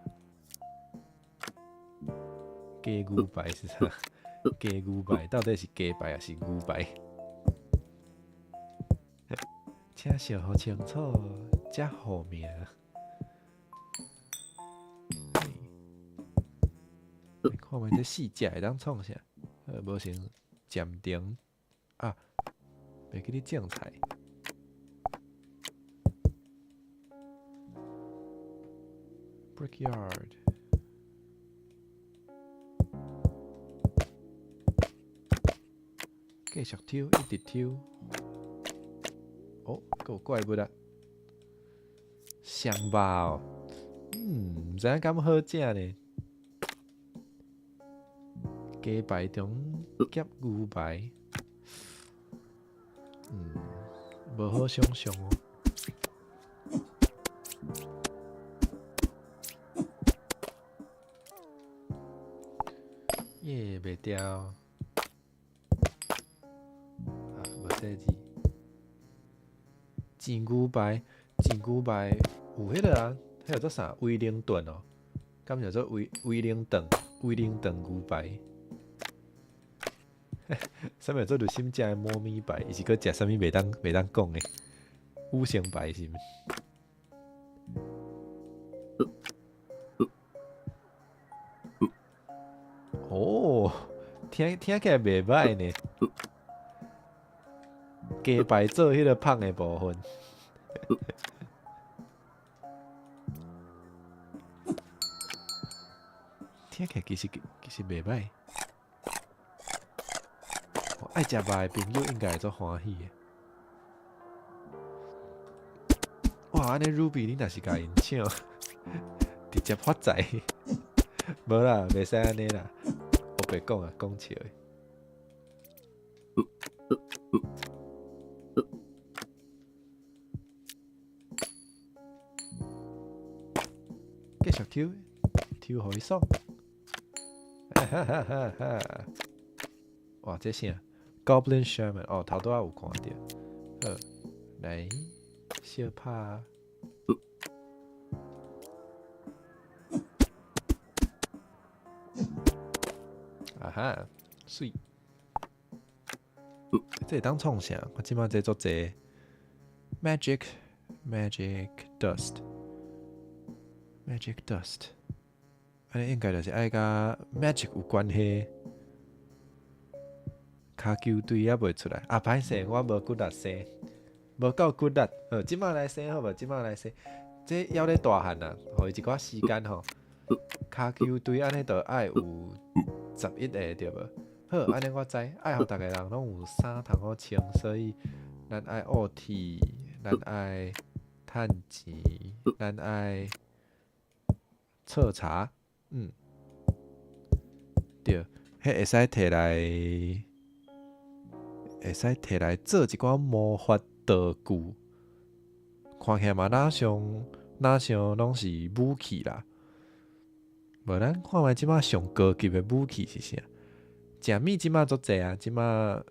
鸡牛排是啥？鸡牛排到底是鸡排还是牛排？请想好清楚，才好命。看卖这四只会当创啥？无成暂停啊！袂记你种菜。Brickyard。继续抽，一直抽。哦，还有怪物啊！香吧哦，毋知影敢好食呢。鸡排中夹牛排，无好想象哦。耶，袂掉。啊，无这字。煎牛排，煎牛排有迄个啊，迄叫做啥？威灵顿哦，敢叫做威灵顿牛排。啥物做着心食的猫咪排，伊是搁食啥物袂当讲的？五星排是毋？哦，听起来袂歹呢。鸡排做迄个胖的部分。听起来其实袂歹。爱食肉的朋友应该会足欢喜的。哇，安尼 Ruby 你若是甲因抢，直接发财。无啦，袂使安尼啦。我白讲啊，讲笑的。继续抽互伊爽。哈哈哈哈哈！哇，这啥 ？Goblin Shaman 哦，头拄仔有看到。好，来小拍。啊哈，水。这会当创啥？我即马在做这 magic dust，安尼应该就是爱甲 magic 有关系。骹球队也袂出来，啊歹势，我无骨力生，无够骨力。即马来生好无？即马来生，这还咧大汉啊，互伊一寡时间吼。骹球队安尼就爱有11个对无？好，安尼我知，爱互逐个人拢有衫通好穿，所以咱爱学体，咱爱趁钱，咱爱测查，对，迄会使摕来做一寡魔法道具，看起来嘛哪像拢是武器啦。无咱看觅即马上高级的武器是啥？食物即马足济啊，即马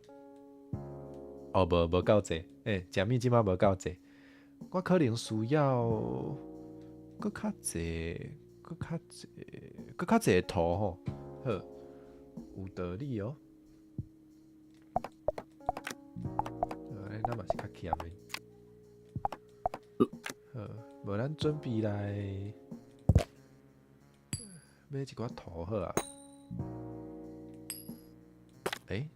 无够济，食物即马无够济，我可能需要搁较济的图吼。好，有道理哦。咱嘛是较欠的。好，无咱准备来买一寡图好啊。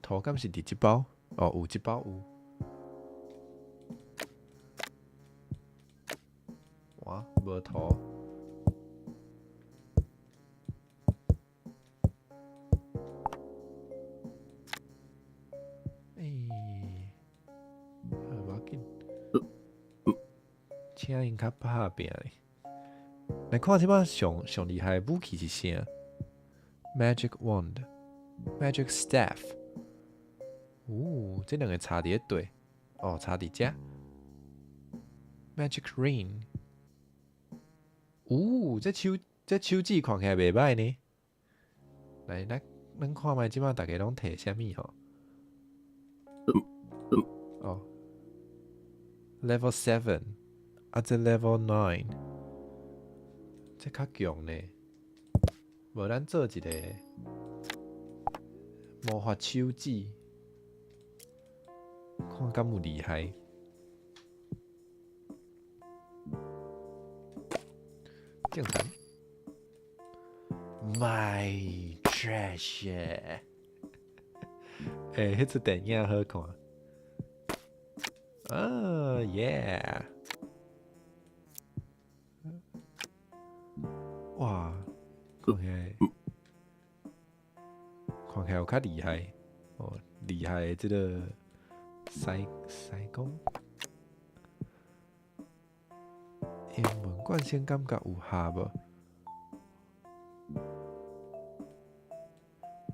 图敢是伫即包？哦，有即包有。哇，无图。无要紧。请因较拍拼咧。来看即摆上厉害的武器是啥 ？Magic Wand、Magic Staff。这两个差伫咧对，差伫遮。Magic Ring。这手指看起来袂歹呢。来，咱看觅即摆大家拢摕啥物吼？Level 7，这 Level 9，这较强呢。无咱做一个魔法手指，看敢有厉害。正常。My treasure。迄出电影好看。yeah。哇，看起来有较厉害。厉厉害的这个西讲英文冠先感觉有下无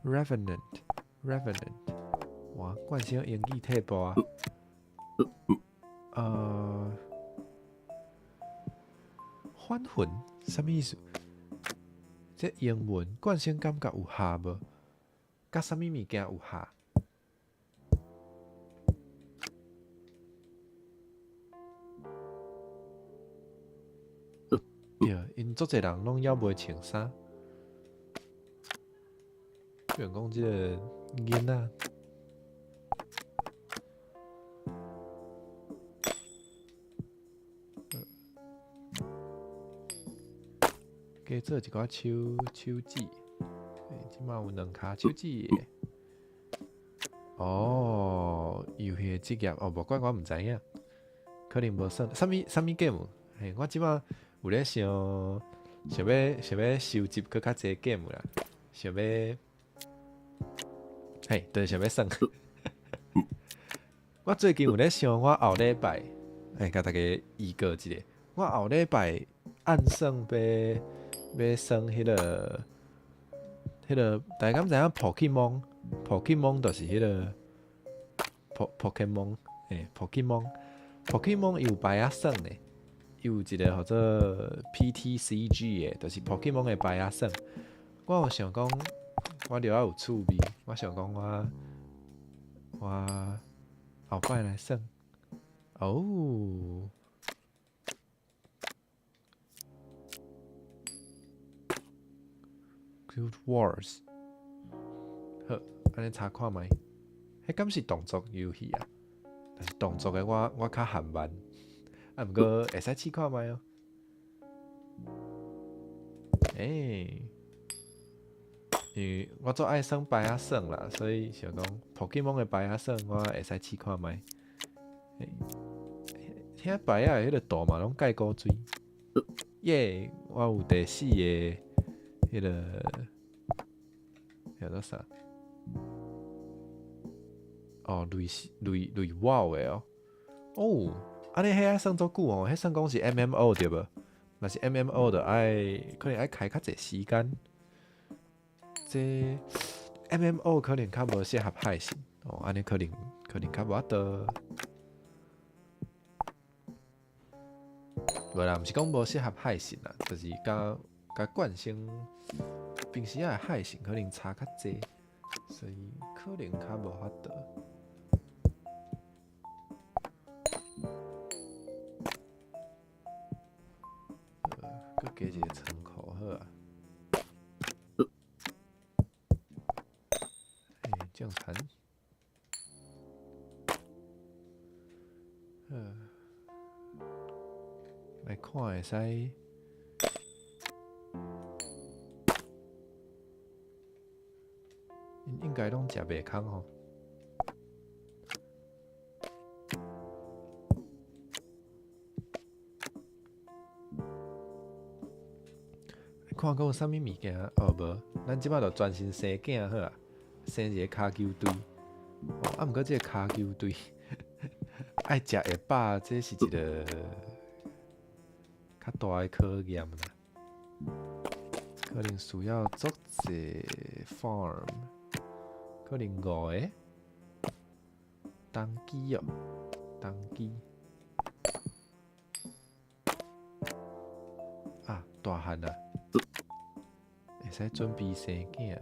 ？Revenant， 哇，冠先英语退步啊。还魂什么意思？这英文冠先感觉有下无？甲什么物件有下？对，因足侪人拢要袂穿衫。比如讲，即个囡仔，加做一寡手指，即马有2骹手指的。哦，游戏的职业哦，无怪我毋知影，可能无算。啥物 game？嘿，我即马有咧想要收集搁较济 game 啦，想要，嘿，对，想要算。我最近有咧想，我后礼拜，甲大家预告一下，我后礼拜按算要算迄个，大家敢知影 Pokemon 就是迄个 Pokemon， Pokemon 有牌仔算的，有一个叫做 PTCG 的，就是 Pokemon 的牌仔算。我有想讲，我了有趣味，我想讲我后摆来算。哦。Guild Wars， 好，安尼查看觅，迄敢是动作游戏啊？但是动作的我较含慢，啊，毋过会使试看觅哦。因为我做爱算牌仔算啦，所以想讲 Pokemon 的牌仔算我会使试看觅。遐牌仔的迄个图嘛拢介古锥，耶！我有第4个。迄个叫做啥？哦，雷wow的哦。哦，安尼迄算足久哦，迄算讲是 MMO 对无？若是 MMO 就可能爱开较济时间。这 MMO 可能较无适合海信哦，安尼可能较无法度。无啦，毋是讲无适合海信啦，就是甲惯性。平时的海性可能差较济，所以可能较无法度。搁加一个仓库好啊。酱残。来看会使。应该拢食袂空吼。看讲有啥物物件？哦无，咱即摆就专心生囝好啊，生一个骹球队。啊，毋过即个骹球队爱食会饱，这是一个较大的考验啦。可能需要足济 farm。可能5个当机哦，当机啊，大汉啊，会使准备生囝。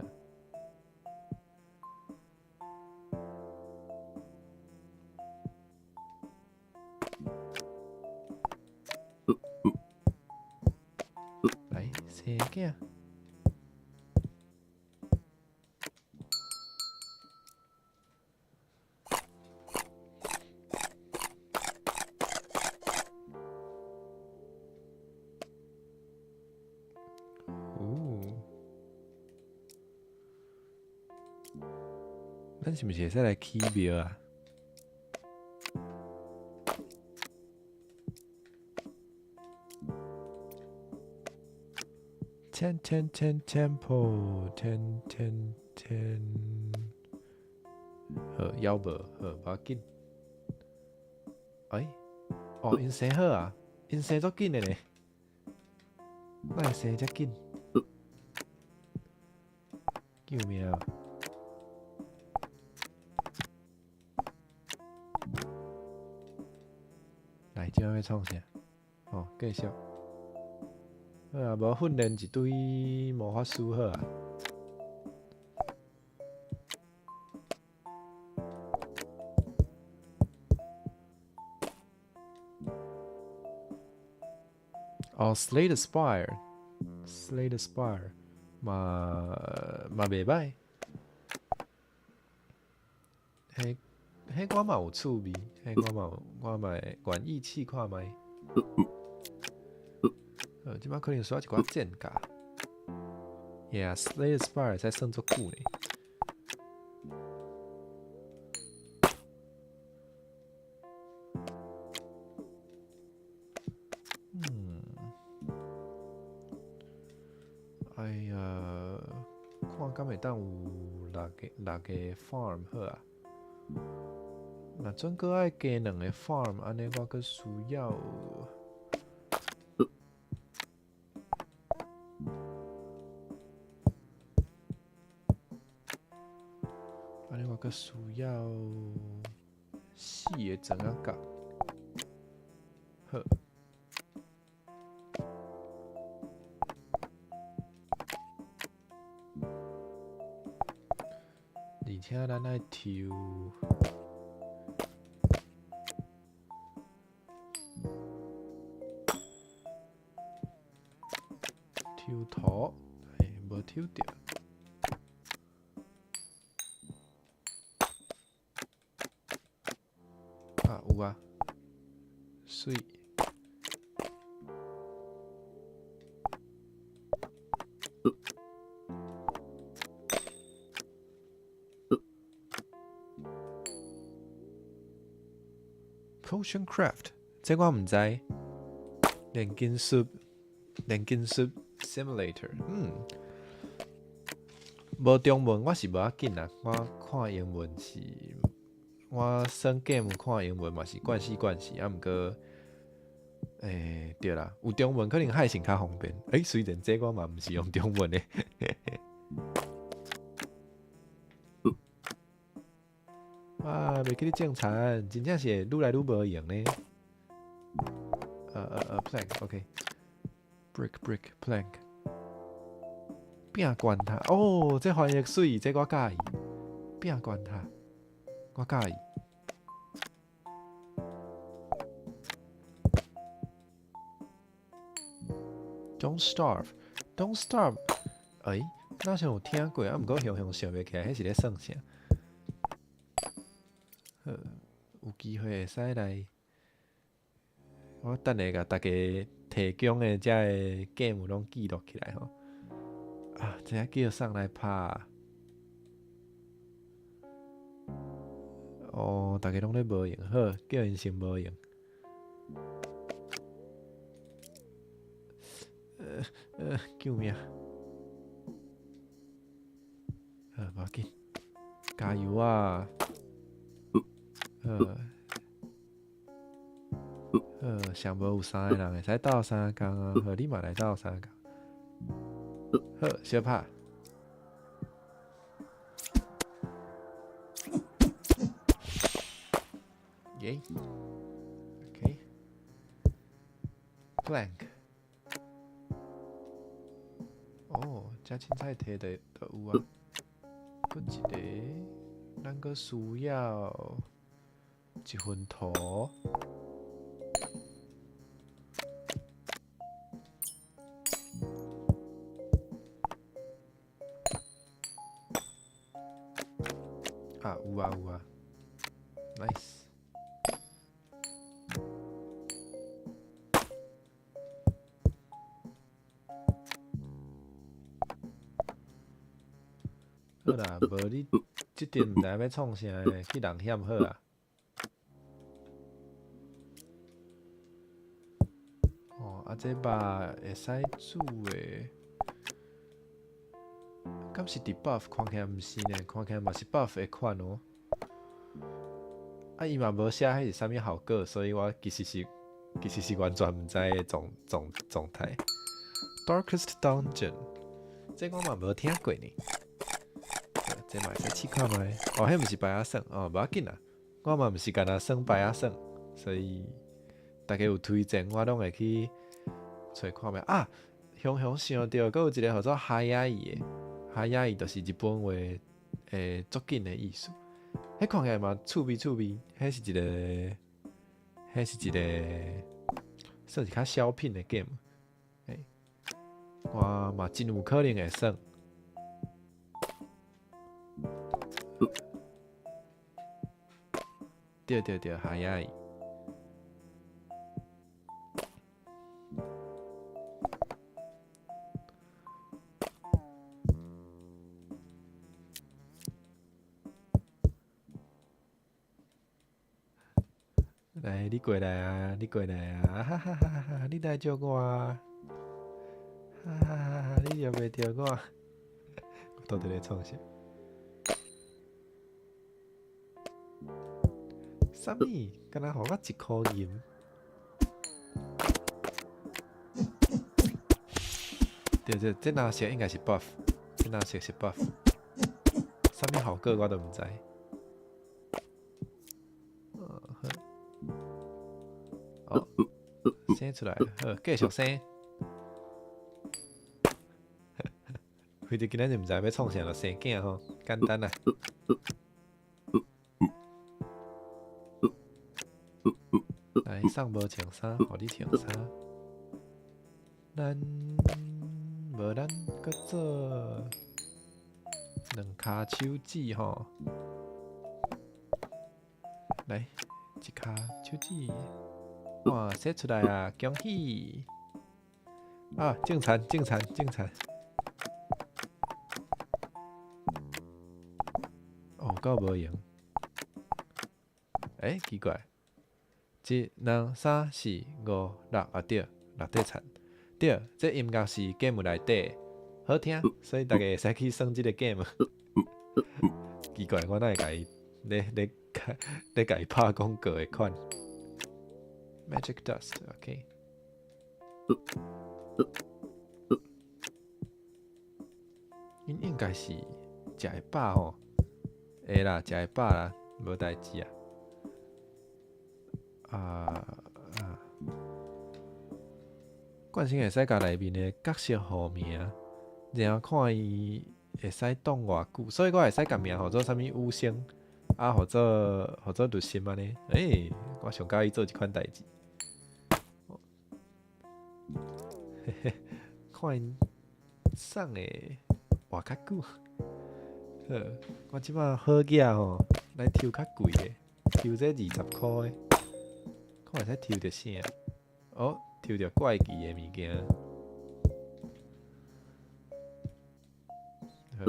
来生囝。咱是毋是会使来起庙啊？10 temple 10好，腰无好，无要紧。哦，因生好啊，因生足紧的呢，哪会生遮紧？救命啊！来，即摆要创啥？哦，继续。好啊，无训练一堆魔法师好啊。哦 ，Slay the Spire，Slay the Spire，嘛袂歹。迄我嘛有趣味，我嘛会愿意试看觅。即摆可能需要一寡剑架。Yeah，Slay the Spire 才算足久呢。哎呀，看敢会当有六个 farm 好啊。若准阁爱加2个 farm， 安尼我阁需要。安尼我阁需要4个针仔角。好。而且咱爱抽土，无抽到。啊，有啊，水。Potion Craft， 这我毋知。炼金术 Simulator， 无中文我是无要紧啦。我看英文是，我算 game 看英文嘛是惯死啊，毋过，对啦，有中文可能还是较方便。虽然这我嘛毋是用中文的。哇，袂记你种田，真正是愈来愈无用呢。plank OK，brick plank， 饼罐塔哦，这翻译水，这我介意。饼罐塔，我介意。Don't starve，那像有听过啊，毋过想想袂起来，迄是咧算啥？有机会会使来。我等下甲大家提供的遮个 game 拢记录起来吼。啊，这叫上来拍。哦，大家拢咧无用，好，叫因先无用。救命！无要紧，加油啊！上无有3个人会使斗相共啊，好，你嘛来斗相共。好，小拍。耶 ，OK。Plank。哦，遮凊彩摕的都有啊。搁一个，咱搁需要1份土。啊，有啊，nice。好啦，无你即阵毋知要创啥诶，去人险好啊。哦，这肉会使煮诶，敢是 debuff？ 看起来毋是呢，看起来嘛是 buff 的款哦。啊，伊嘛无写迄是啥物效果，所以我其实是完全毋知的状态。Darkest Dungeon， 这我嘛无听过呢。这嘛会使试看卖。哦，迄毋是白鸭算，哦，无要紧啦。我嘛毋是干那算白鸭算，所以大家有推荐我拢会去找看卖。啊，雄想到，阁有一个叫做哈亚伊的，哈亚伊就是日本话足紧的意思。迄看起来嘛趣味，迄是一个算是较小品的 game。我嘛真有可能会算。对，哈亚伊。来，你过来啊！哈哈哈哈！你来捉我啊！哈哈哈！你捉袂着我？我到底在创啥？啥物？敢若互我1块银？对，这蓝色应该是 buff， 这蓝色是 buff。啥物效果我都毋知。哦，生出来，好，继续生。非得今仔日毋知要创啥就生囝吼，简单啦。来，送无穿衫，互你穿衫。咱搁做2骹手指吼。来，一骹手指。哇，写出来啊！恭喜！啊，正常。哦，够无用。奇怪，1、2、3、4、5、6啊对，6块残。对，这音乐是 game 内底好听，所以大家会使去耍这个 game。奇怪，我哪会甲伊咧甲伊拍广告的款？ Magic Dust，OK。应该是食会饱吼，会啦，食会饱啦，无代志啊。冠星会使甲内面的角色互名，然后看伊会使当偌久，所以我会使甲名号做啥物五星，啊，或者绿心安尼。我上喜欢做即款代志。看因送的活较久。好，我即摆好囝吼，来抽较贵的，抽这20块的，看会使抽着啥？哦，抽着怪奇的物件。好。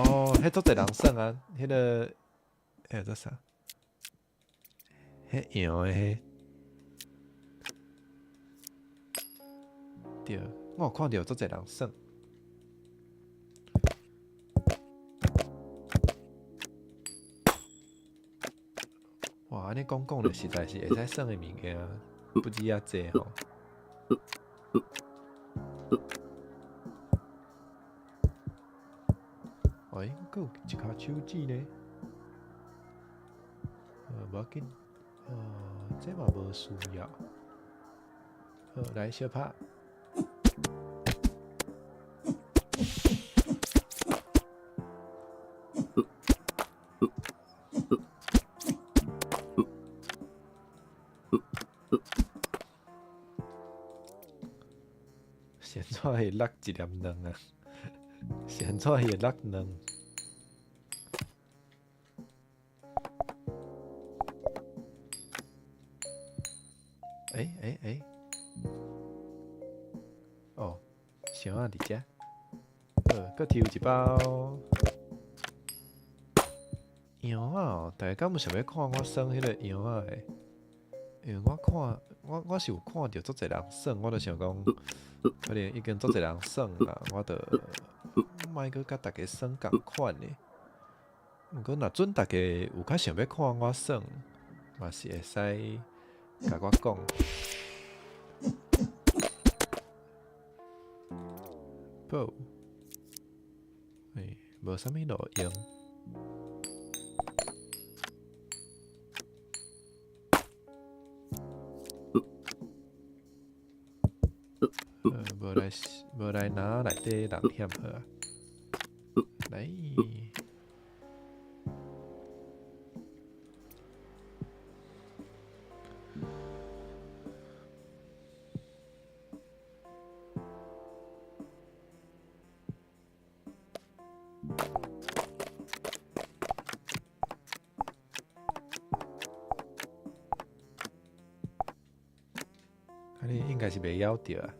哦，迄足侪人耍啊，迄个。这啥？迄羊的迄，对，我有看到足侪人耍。哇，安尼讲就实在是会使耍的物件，不止遐济吼。佫有一骹手指呢。无要紧，这嘛无需要。好，来小拍。现在会落一粒卵啊！现在会落卵。哦，箱仔伫遮，搁抽一包羊仔哦，大家敢有想要看我耍迄个羊仔的？因为我是有看到足侪人耍，我就想讲，可能已经足侪人耍啊，我就莫阁甲大家耍共款的。毋过若准大家有较想要看我耍，嘛是会使甲我讲。不，无啥物路用。无来拿内底人险好啊！来，安尼应该是袂咬着啊。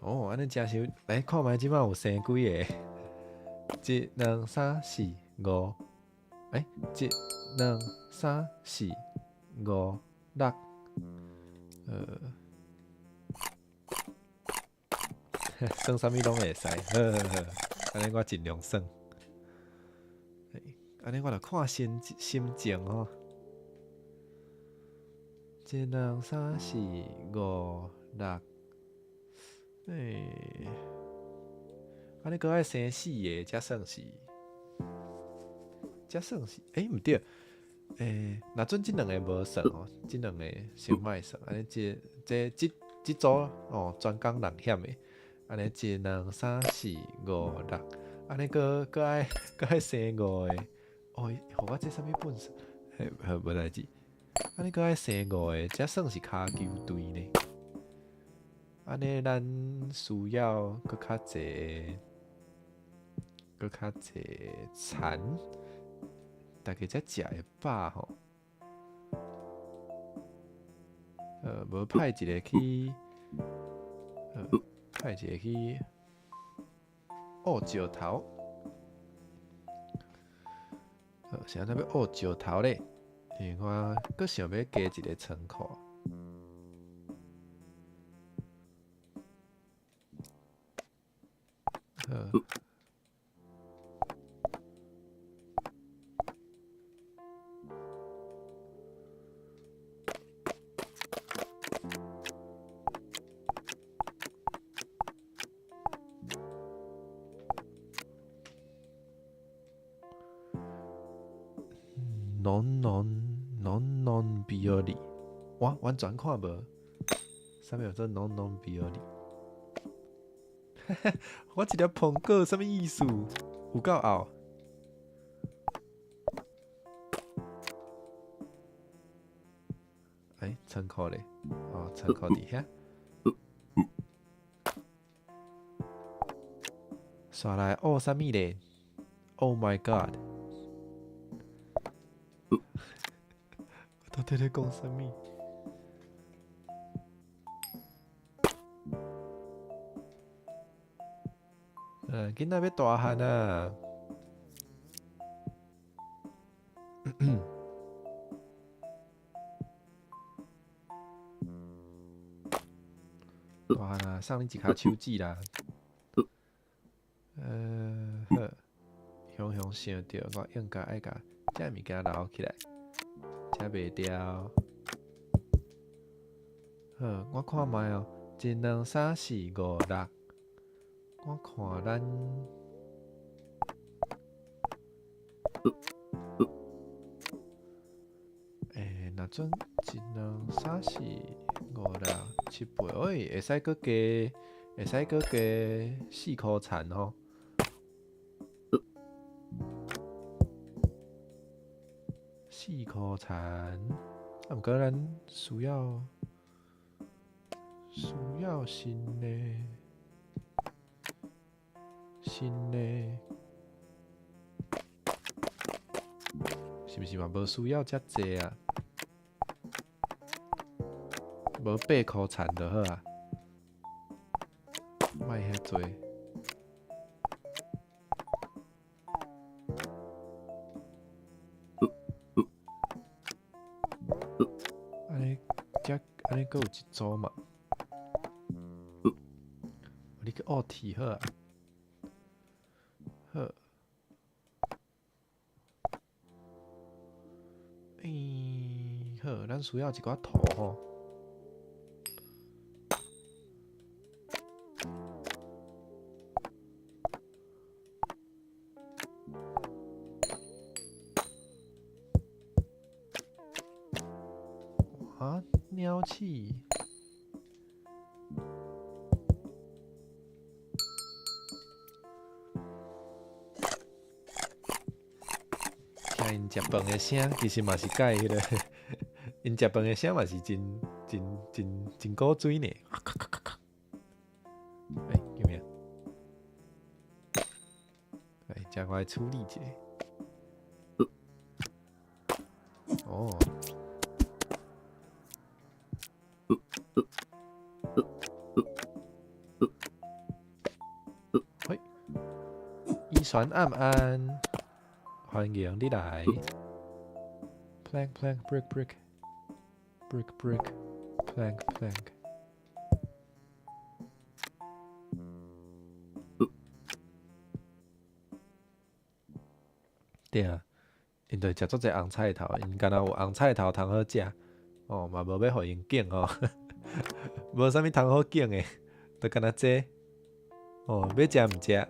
哦，安尼真是来看觅即摆有生几个？1、2、3、4、5，1、2、3、4、5、6，算啥物拢会使，安尼我尽量算。安尼我著看心情吼。1、2、3、4、5、6。安尼阁爱生4个，才算是，毋对，若准即两个无算哦，即两个先莫算，安尼即组哦，专讲人险的，安尼1、2、3、4、5、6，安尼阁爱生5个，哦，互我这啥物本事？无代志，安尼阁爱生5个，才算是骹球队呢。安尼咱需要搁较济田，大家才食会饱吼。无派一个去，派一个去挖石头。是安怎要挖石头咧？因为我搁想要加一个仓库。non bioli， 我完全看无，啥物叫做 non bioli？ 我一粒苹果什么意思？有够拗。仓库咧，哦，仓库伫遐。刷来哦，啥物咧 ？Oh my god！ 我到底咧讲啥物？囡仔要大汉啊！大汉啊，送你一骹手指啦！好，雄想着我应该爱甲这物件留起来，才袂掉。好，我看卖哦，1、2、3、4、5、6。我看咱，若准1、2、3、4、5、6、7、8，会使搁加4箍田吼。4箍田，啊，毋过咱需要新的，是毋是嘛？无需要遮济啊，无8箍田就好啊，莫遐济。阁有一组嘛？你去学题好啊？好。好，咱需要一寡图吼。啊，鸟鼠。听因食饭的声，其实嘛是介迄个，因食饭的声嘛是真古锥呢。叫咩？加快处理者。哦。喂，伊船暗暗，欢迎你来。Plank plank brick brick brick brick plank plank。对啊，因着食足侪红菜头，因敢若有红菜头通好食，哦嘛无要互因拣吼，无啥物通好拣的，就敢若这，哦要食毋食。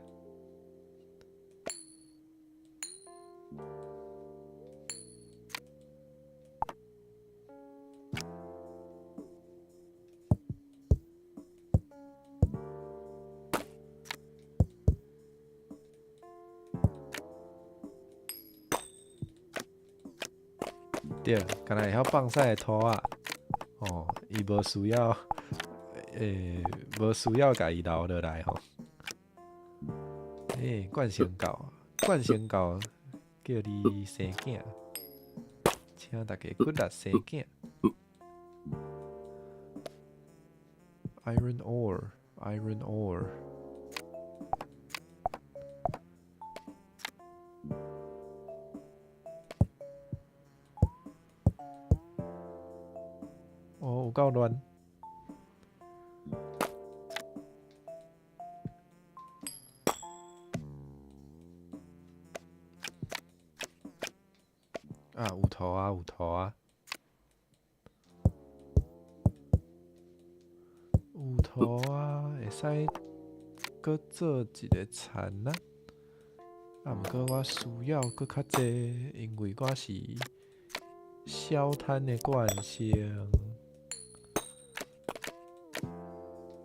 对，敢若会晓放屎的土仔，哦，伊无需要，无需要家己留落来吼。冠先教，冠先教叫你生囝，请大家骨力生囝。Iron ore, iron ore。哦，有够乱。啊，有图啊，有图啊。有图啊，会使搁做一个田啊。啊，毋过我需要搁较济，因为我是小摊的惯性。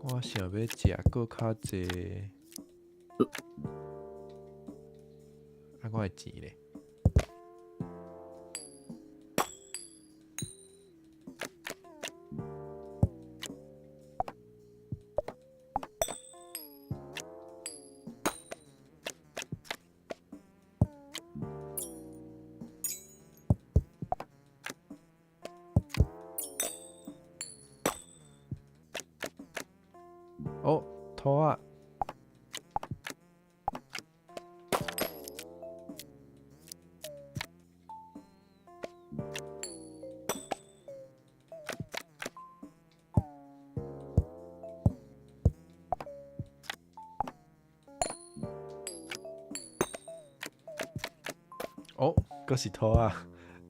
我想要食搁较济，啊，我的钱咧。哦，土仔。哦，阁是土仔，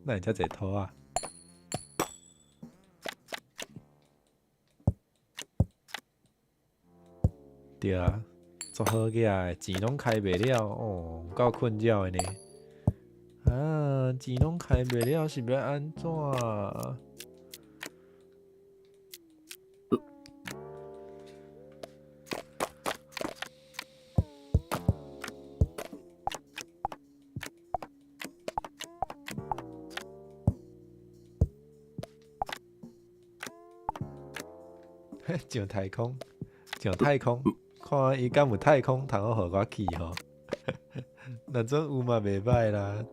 哪会遮济土仔？对啊，足好个的，钱拢开袂了，哦，够困扰的呢。啊，钱拢开袂了，是要安怎？上太空，上太空，看伊敢有太空通好互我去吼。若种有嘛袂歹啦。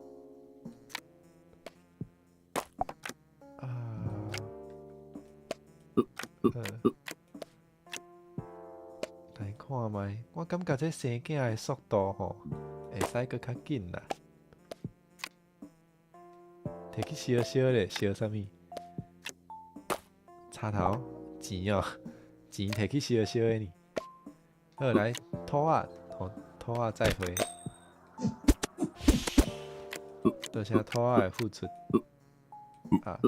啊，来看觅，我感觉这生囝的速度吼，会使搁较紧啦。摕去烧烧咧，烧啥物？插头钱哦，钱摕去烧烧的呢。好来，土啊，土啊再会。多谢土啊的付出啊！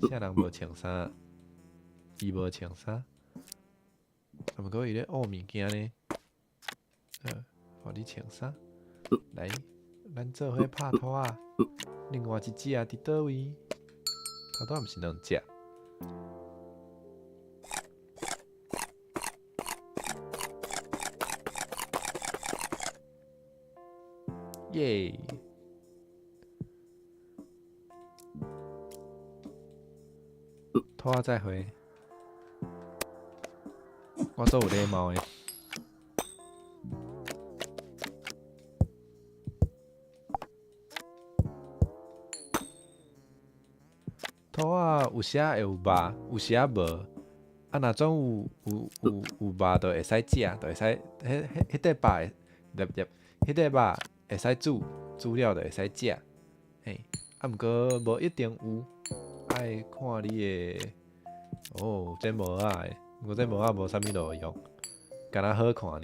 啥人无穿衫？伊无穿衫，啊，毋过伊咧学物件呢。互你穿衫。来，咱做伙拍土啊。另外一只伫倒位？头拄毋是两只。耶！土啊再会。我做有礼貌诶。土啊，有时会有肉，有时无。啊，若种有肉，就会使食，就会使迄块肉迄块肉会使煮了就会使食。嘿，啊，毋过无一定有，爱看你诶。哦，这无仔诶，毋过这无仔无啥物路用，敢若好看尔。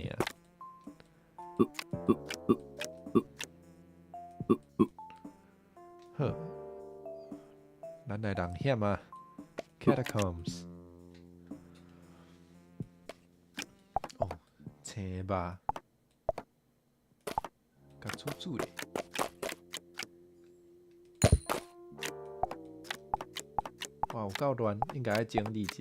好，咱来人险啊 ，Catacombs。哦，青肉，甲煮咧。哇，有够乱，应该要整理一下。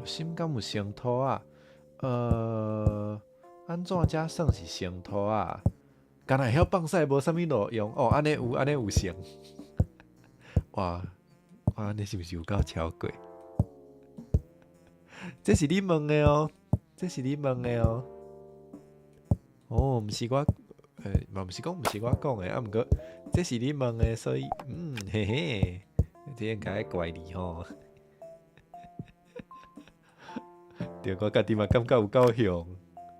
心敢有生土啊？安怎才算是生土啊？敢若会晓放屎，无啥物路用哦。安尼有成。哇，我安尼是毋是有够超过？这是你问的哦，这是你问的哦。哦，毋是我，嘛毋是讲毋是我讲的，啊，毋过这是你问的，所以嘿嘿，这应该怪你吼。对，我家己嘛感觉有够凶。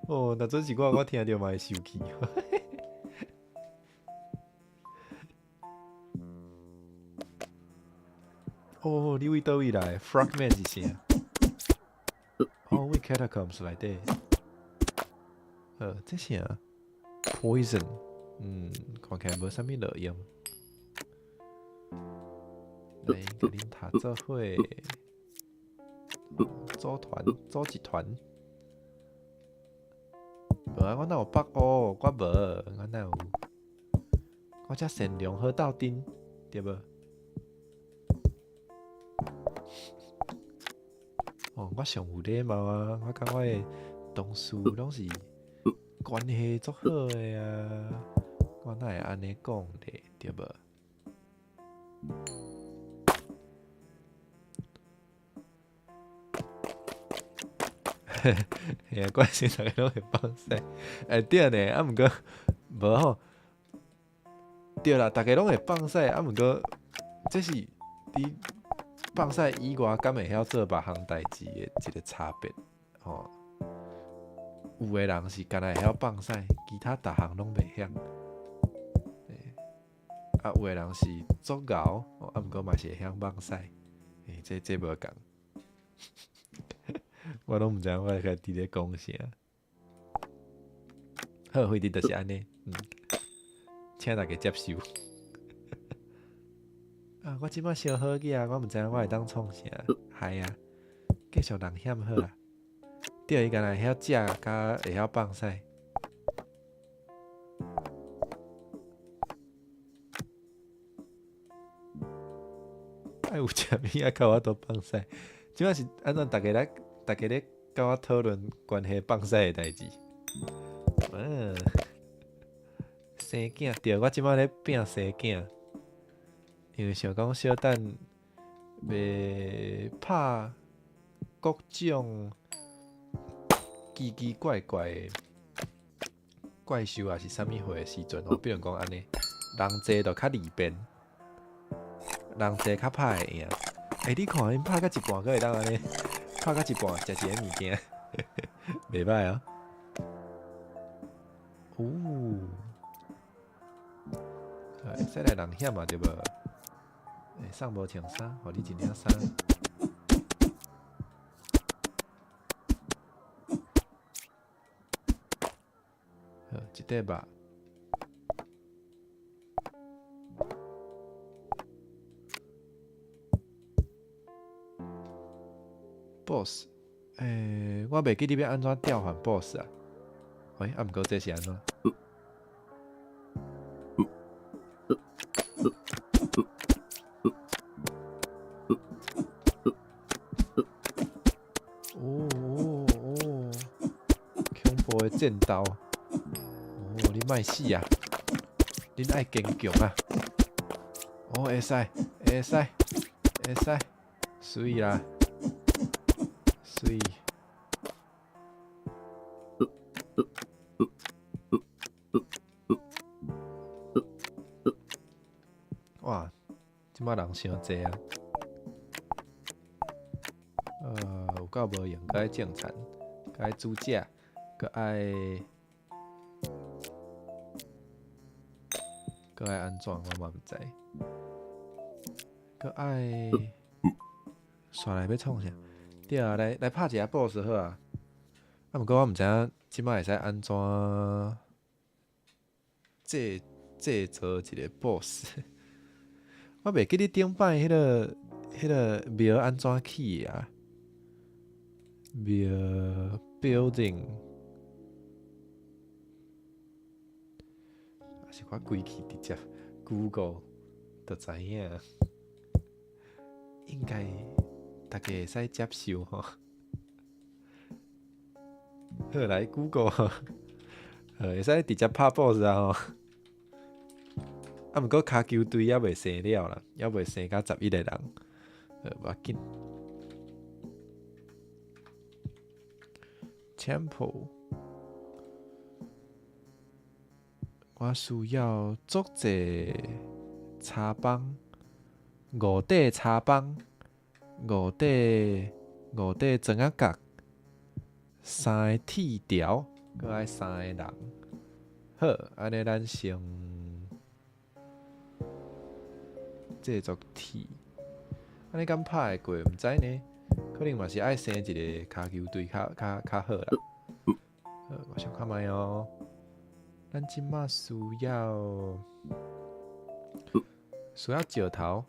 哦，若真是我听着嘛会生气。哦，你位倒位来 ？Frogman 是啥？哦，位 Catacombs 内底。这啥 ？Poison， 看起来无啥物路用。来，甲恁读做伙，组一团。无啊，我哪有北欧？我无，我哪有？我遮善良好斗阵，对无？哦，我上有礼貌啊！我感觉我的同事拢是关系足好的啊，我哪会安尼讲咧？对无？嘿啊，怪是大家拢会放屎，对呢，啊毋过无吼，对啦，大家拢会放屎，啊毋过这是你放屎以外，敢会晓做别项代志的一个差别吼。有的人是干那会晓放屎，其他逐项拢袂晓。啊，有的人是足敖，啊毋过嘛是会晓放屎，这无共。我拢毋知影我家己咧讲啥。好，回题就是安尼，请大家接受。啊，我即摆烧好去啊，我毋知影我会当创啥，嗨啊，继续人险好啊。对，伊敢若会晓食，甲会晓放屎。爱有食物啊，甲我都放屎。即摆是安怎？大家咧甲我讨论关系放屎的代志。生囝，对，我即摆咧拼生囝，因为想讲小等袂拍各种奇奇怪怪的怪兽也是啥物货的时阵吼，比如讲安尼，人济就较利便，人济较歹会赢。你看因拍到一半，佫会当安尼，拍到一半食一个物件，袂歹啊。使来人险嘛对无？送无穿衫，互你一领衫。好，一块肉。boss， 我袂记你要安怎调换 boss 啊？毋过这是安怎？恐怖的剑刀！你莫死啊！恁爱坚强啊！会使，水啦，水。哇，即摆人伤济啊！有够无用，该种田，该煮食，搁爱安怎？我嘛毋知。搁爱刷来要创啥？对啊，来拍一下 boss 好啊。毋过我毋知影即摆会使安怎制作一个 boss。我袂记你顶摆迄个庙安怎起啊？庙 building， 还是我规气直接 Google 就知影，应该大家会使接受吼。好来 Google， 会使直接拍 boss 啊吼。毋过骹球队还袂生了啦，还袂生到11个人，无要紧。Temple， 我需要足济插棒，5块插棒，5块装仔角，3个铁条，搁爱3个人。好，安尼咱先制作铁，安尼敢拍会过？毋知呢，可能嘛是爱生一个骹球队较好啦。我想看卖哦。咱即马需要石头，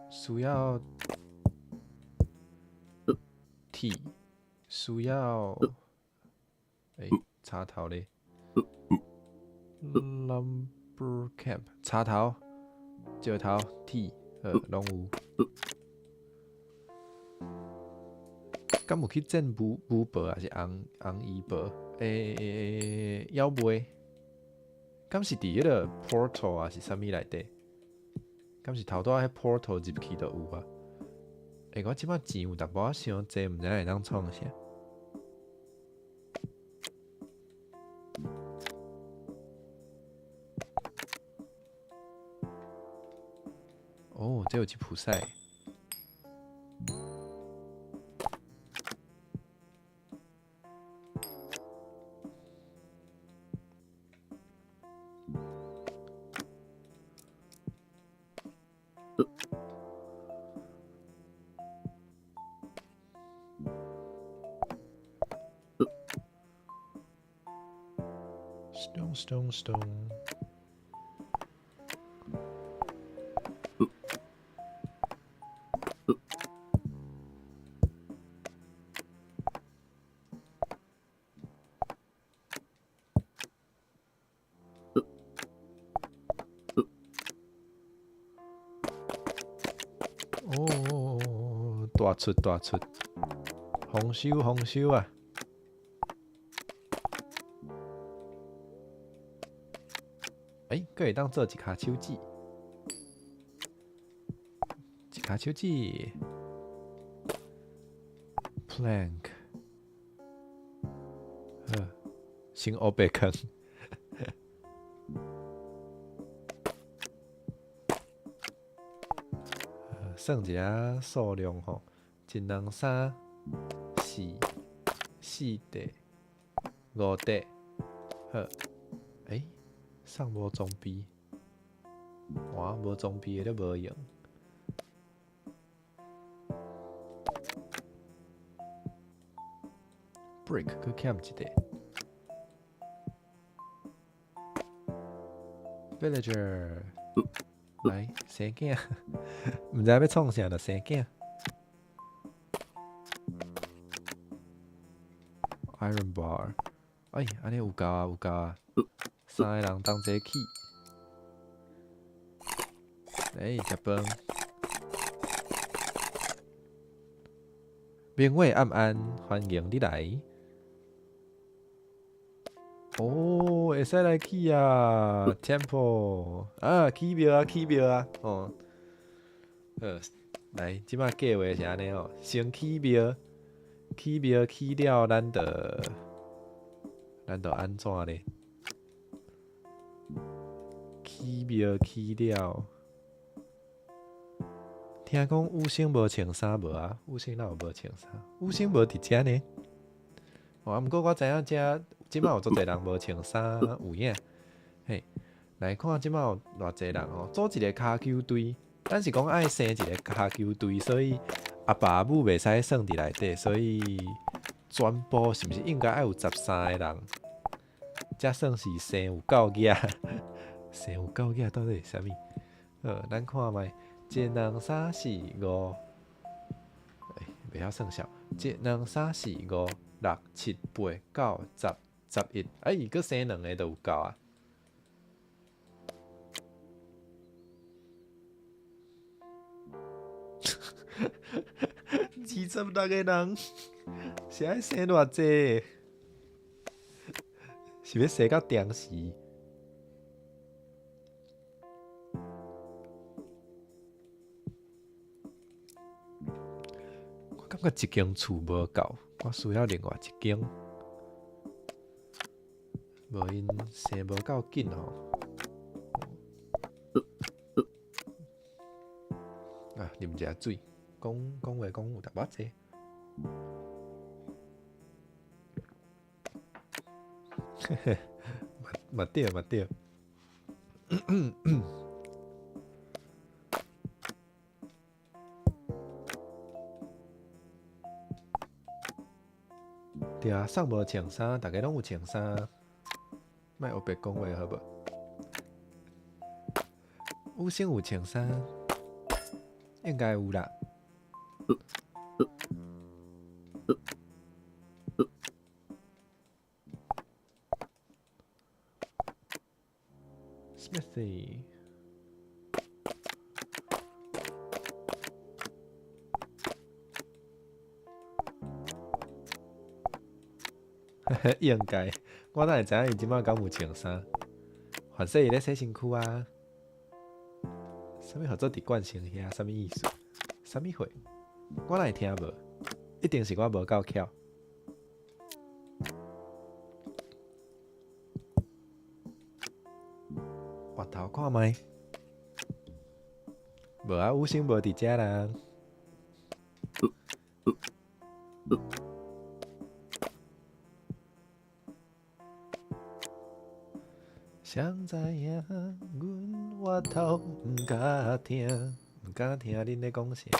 需要铁，需要插头咧。Lumber camp 插头、石头、铁，拢有。敢有去整武袍还是红衣袍？妖袂？敢是伫迄个 portal 还是啥物内底？敢是头拄仔迄 portal 入去就有啊？我即摆钱有淡薄仔伤济，毋知会当创啥。这有吉普赛。Stone。大出，丰收啊！佫会当做一骹手指，plank，先乌白坑。算一下数量吼，一两三四地五地，好，送无装备，哇，无装备的都无用。break 去欠一个 villager， 来生囝，毋知要创啥就生囝。Iron bar， 安尼有够啊，有够啊，三个人同齐起。食饭。明月暗安，欢迎你来。哦，会使来起啊 ，temple 啊，起庙啊，起庙啊，哦，来，即摆计划是安尼哦，先起庙，起了，咱着安怎咧？起庙起了，听讲五星无穿衫无啊？五星哪有无穿衫？五星无伫遮呢？哦，毋过我知影遮。即摆有足侪人无穿衫有影，嘿，来看即摆有偌侪人哦，组一个骹球队，咱是讲爱生一个骹球队，所以阿爸阿母袂使算伫内底，所以全部是毋是应该爱有13个人，才算是生有够囝？生有够囝到底是啥物？咱看觅，一两三四五，袂晓算数，一两三四五六七八九十。11，佮生2个就有够啊！26个人，是爱生偌济？是要生到定时？我感觉一间厝无够，我需要另外一间。无因生无够紧吼，啉者水，讲话讲有淡薄济。嘿嘿，嘛对。对啊，送无穿衫，大家拢有穿衫。莫学白讲话好无？五星有穿衫，应该有啦。Smithy， 应该，我哪会知影伊即摆敢有穿衫？反正伊咧洗身躯啊。啥物合作伫惯性遐？啥物意思？啥物货？我哪会听无？一定是我无够巧。回头看觅，无啊，五星无伫遮啦。谁知影？阮我头毋敢听，毋敢听恁咧讲啥。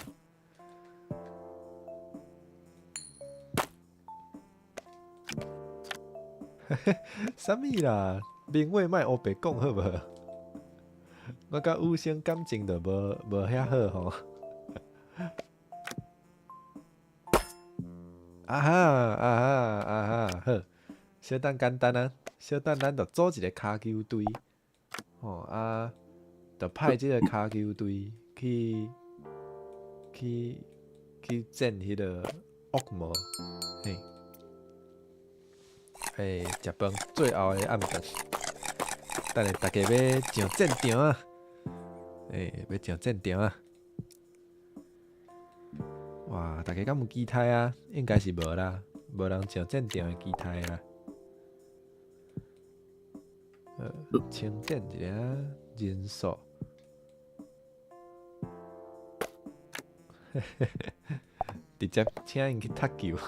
啥物啦？明月莫黑白讲好无？我甲五星感情就无遐好吼。好，小等简单啊，小等咱就组一个骹球队，就派即个骹球队去战迄个恶魔，食饭最后的暗顿，等下大家要上战场啊！要上战场啊！哇，大家敢有期待啊？应该是无啦，无人上战场的期待啦。清点一下人数。直接请因去踢球。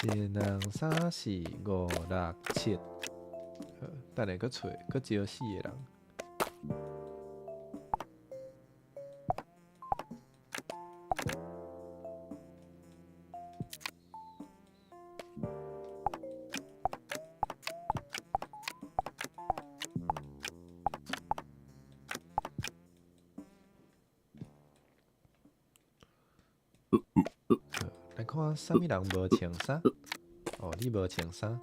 一人三四五六七，等下搁找，搁招4个人。来看啥物人无穿衫？哦，你无穿衫。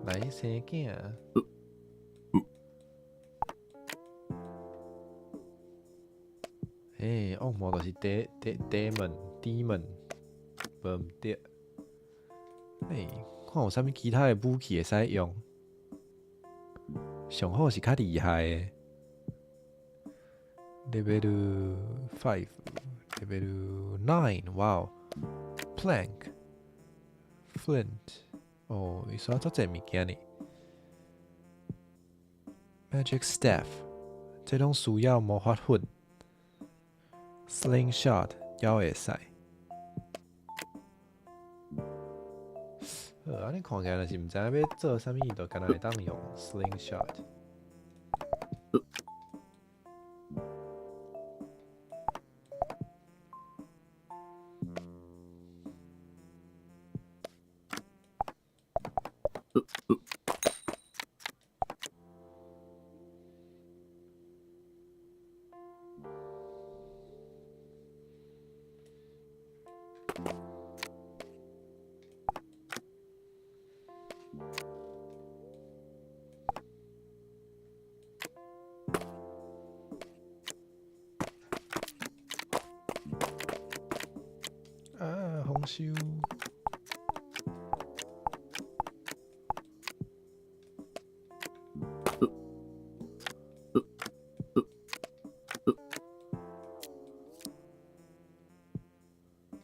来生囝。恶魔就是demon，无毋对。看有啥物其他的武器会使用？上好是较厉害的 ，level 5，level 9，哇 ，plank，flint， 哦，伊说足侪物件呢。magic staff， 这拢需要魔法粉。slingshot 也会使。安尼看起来若是毋知影要做啥物，就干那会当用 slingshot。丰收。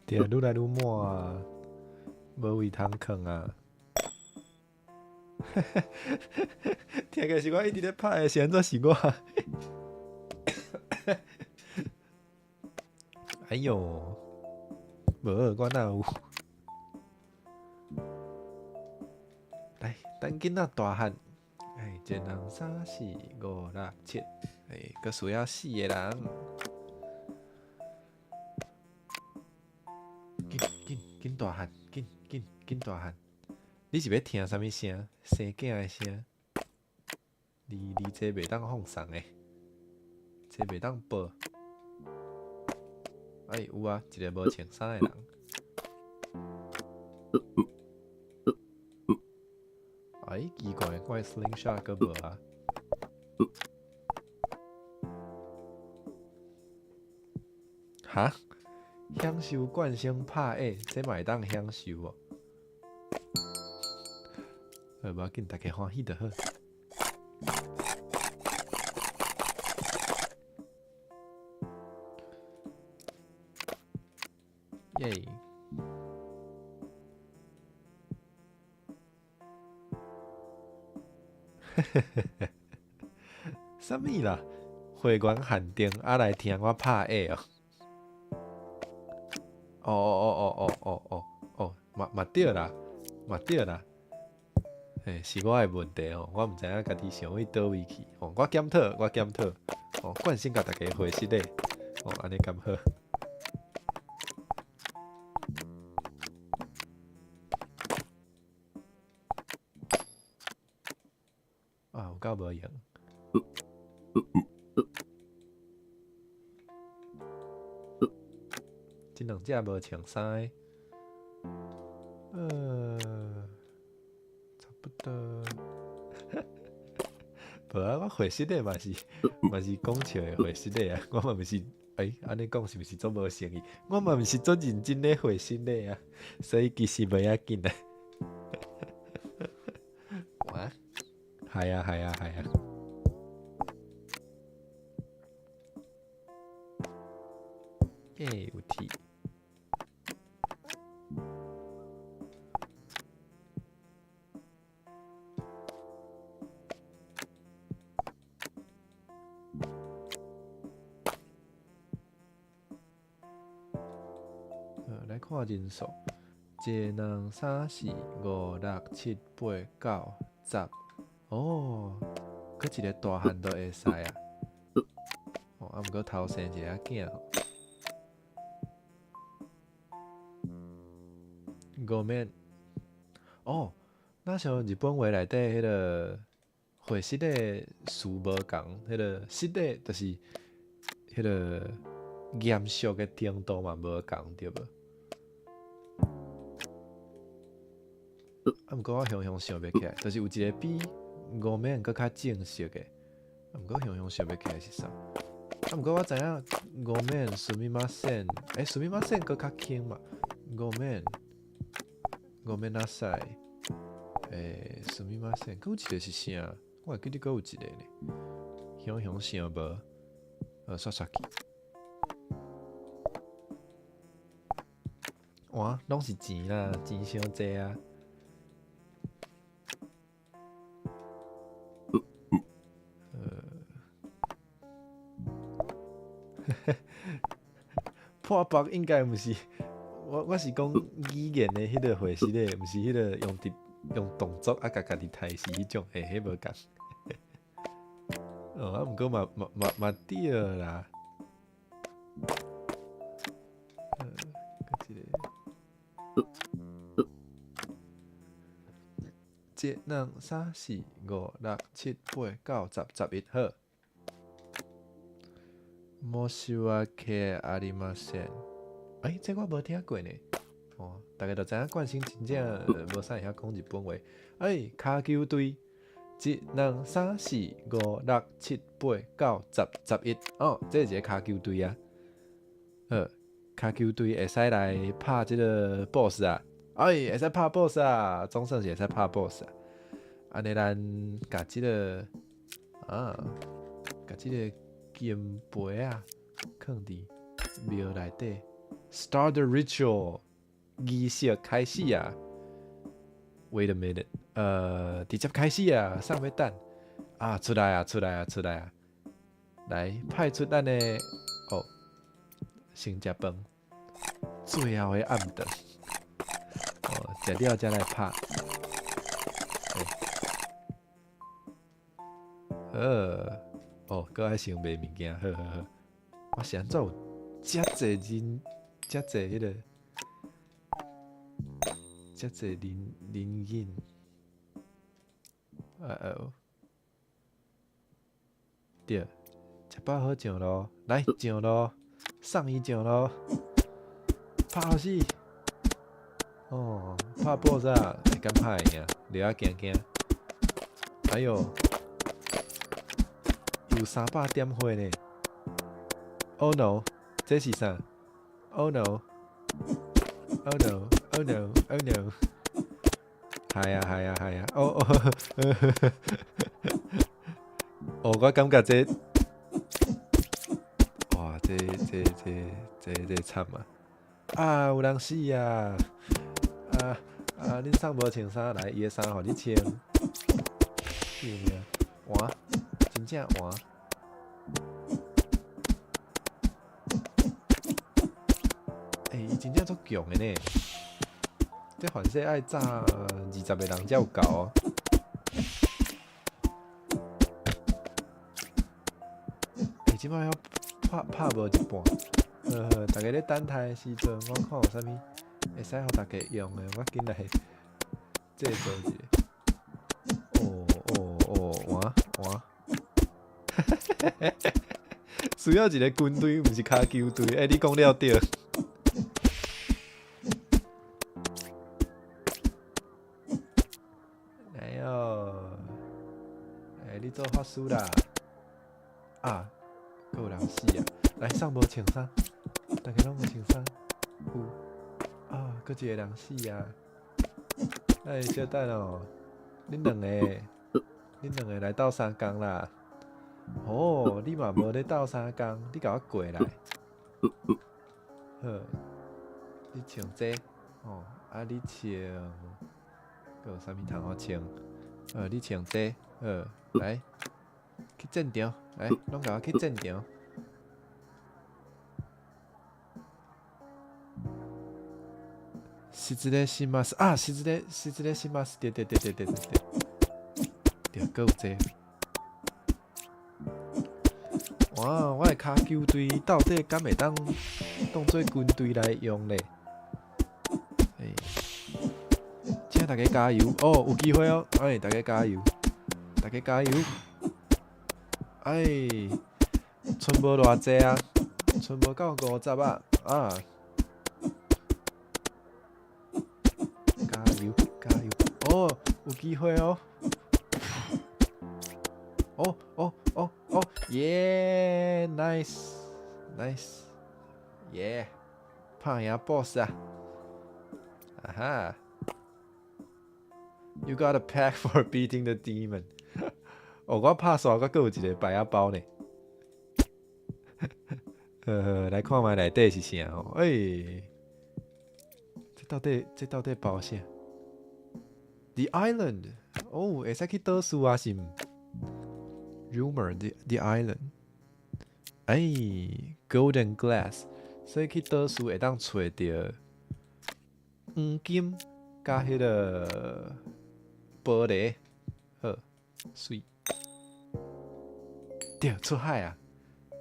对，愈来愈满啊，无位通囥啊。听起来是我一直咧拍的，是安怎是我？哎哟，无我哪有？来，等囡仔大汉，一人3、4、5、6、7，佮需要4个人。紧大汉，紧大汉！你是要听啥物声？生囝的声？你这袂当放送的，这袂当报。有啊，一个无穿衫的人。奇怪，我的 slingshot 搁无啊？哈？享受惯性拍这嘛会当享受哦。无要紧，大家欢喜就好。耶！啥物啦？会员限定来听我拍哦。嘛对啦，是我的问题哦，我毋知影家己想去倒位去哦，我检讨哦，惯性甲大家回息咧，哦，安尼刚好。有够无用。这两只无穿衫差不多。无啊，我会室的嘛是讲笑的会室的啊，我嘛毋是安尼讲是毋是做无诚意？我嘛毋是做认真的会室的啊，所以其实袂要紧啊。哇！系啊系啊系啊。有铁。来看人数，一、两、三、四、五、六、七、八、九、十。哦，佮一个大汉都会使啊。哦，啊，毋过头生一个囝。五面。哦，那像日本话内底迄个会室的词无共，迄个室的就是迄个严肃的程度嘛无共，对无？啊，毋过我想想袂起来，就是有一个比五面搁较正式的，啊，毋过想袂起来是啥？啊，毋过我知影五面すみません，すみません搁较轻嘛，五面なさい。すみません，搁有一个是啥？我会记得搁有一个呢，想无，刷去。哇，拢是钱啦，钱伤济啊。破包应该毋是，我是讲语言的迄个会师的，毋是迄个用动作啊，家己台词迄种，迄无共。哦，啊，毋过嘛对啦。一个，一、两、三、四、五、六、七、八、九、十、11好。申し訳ありません。这我无听过呢。哦，大家都知影冠生真正无啥会晓讲日本话。骹球队，一、两、三、四、五、六、七、八、九、十、11。哦，这是一个骹球队啊。骹球队会使来拍这个 boss 啊。会使拍 boss 啊，总算是会使拍 boss 啊。安尼咱甲这个甲这个金杯啊，放伫庙内底 ，Start the ritual， 仪式开始啊。Wait a minute，直接开始啊，上要等啊，出来啊！来派出咱的先食饭，最后的暗顿，食了才来拍。搁爱先买物件，好。我是安怎有遮济人，遮济迄个，遮济人影。对，食饱好上咯，来上咯，送伊上咯，拍好死！拍 boss 啊，会敢拍会赢，袂晓惊。哎哟！有300点火呢 ！Oh no， 这是啥 ？Oh no！Oh no！Oh no！Oh no！ 系啊！我感觉哇，这惨啊！有人死啊！恁送无穿衫来，伊的衫互你穿。救命！换，真正换。伊真正足强的呢！这反正爱炸20个人才有够哦。即摆要拍无一半。大家咧等待的时阵，我看有啥物会使互大家用的，我紧来制作一个。换。需要一个军队，毋是骹球队。你讲了对。哎哟，你做法师啦？啊，还有人死啊！来，送无穿衫，大家拢无穿衫。搁一个人死啊！小等哦，恁两个。恁两个来斗相共啦。哦，你嘛无咧斗相共，你甲我过来。好，你穿这，哦，啊你穿，搁有啥物通好穿？你穿这，来去战场，来，拢甲我去战场。失礼します啊！失礼します。对，搁有这。哇，我的骹球队到底敢会当做军队来用咧？请大家加油哦！有机会哦！大家加油，大家加油！剩无偌济啊，剩无到50啊！加油！哦，有机会哦！耶 ，nice，耶，拍赢 boss 啊！啊哈 ！You got a pack for beating the demon 我拍刷我搁有一个白仔包呢。来看卖内底是啥哦？这到底包啥 ？The Island 哦，会使去倒数啊是毋 ？Rumor the Island Golden Glass， 所以去倒数会当找到黄金加迄个玻璃，好水，对，出海啊！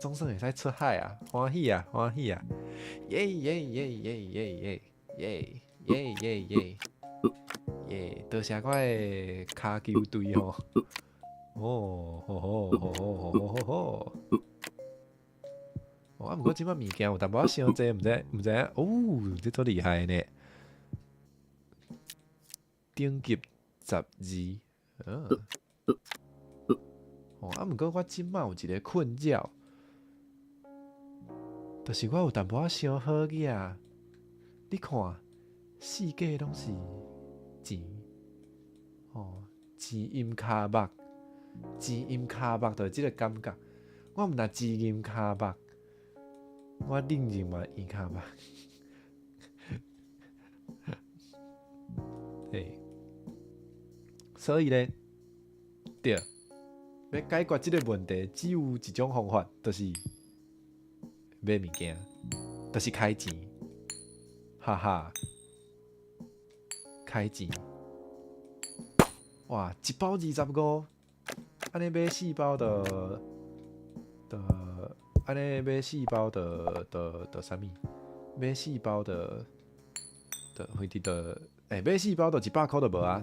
总算会使出海啊！欢喜啊！耶！多谢我的骹球队吼！毋过即摆物件有淡薄仔伤济，毋知影哦，这多厉害呢！顶级12，毋过我即摆有一个困扰，就是我有淡薄仔伤好个啊！你看，四界拢是钱，钱阴骹目，钱阴骹目就即个感觉。我毋若钱阴骹目，我认认嘛阴骹目。所以咧，对，要解决即个问题，只有一种方法，就是买物件，就是开钱，哈哈，开钱。哇，一包25，安尼买4包安尼买4包啥物？买4包买4包100块就无啊！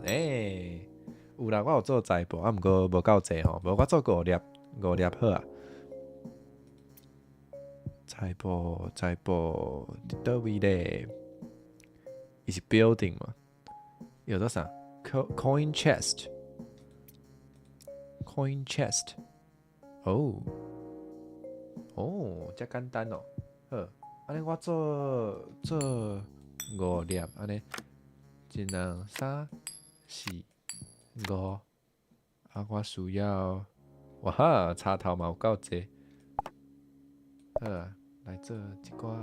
有啦，我有做财报，毋过无够济吼，无我做5粒好啊。财报伫倒位咧？伊是 building 嘛？叫做啥 ？Coin chest。遮简单哦。好，安尼我做5粒，安尼1、2、3、4、5。我需要，哇哈，插头嘛有够济。好啊，来做一寡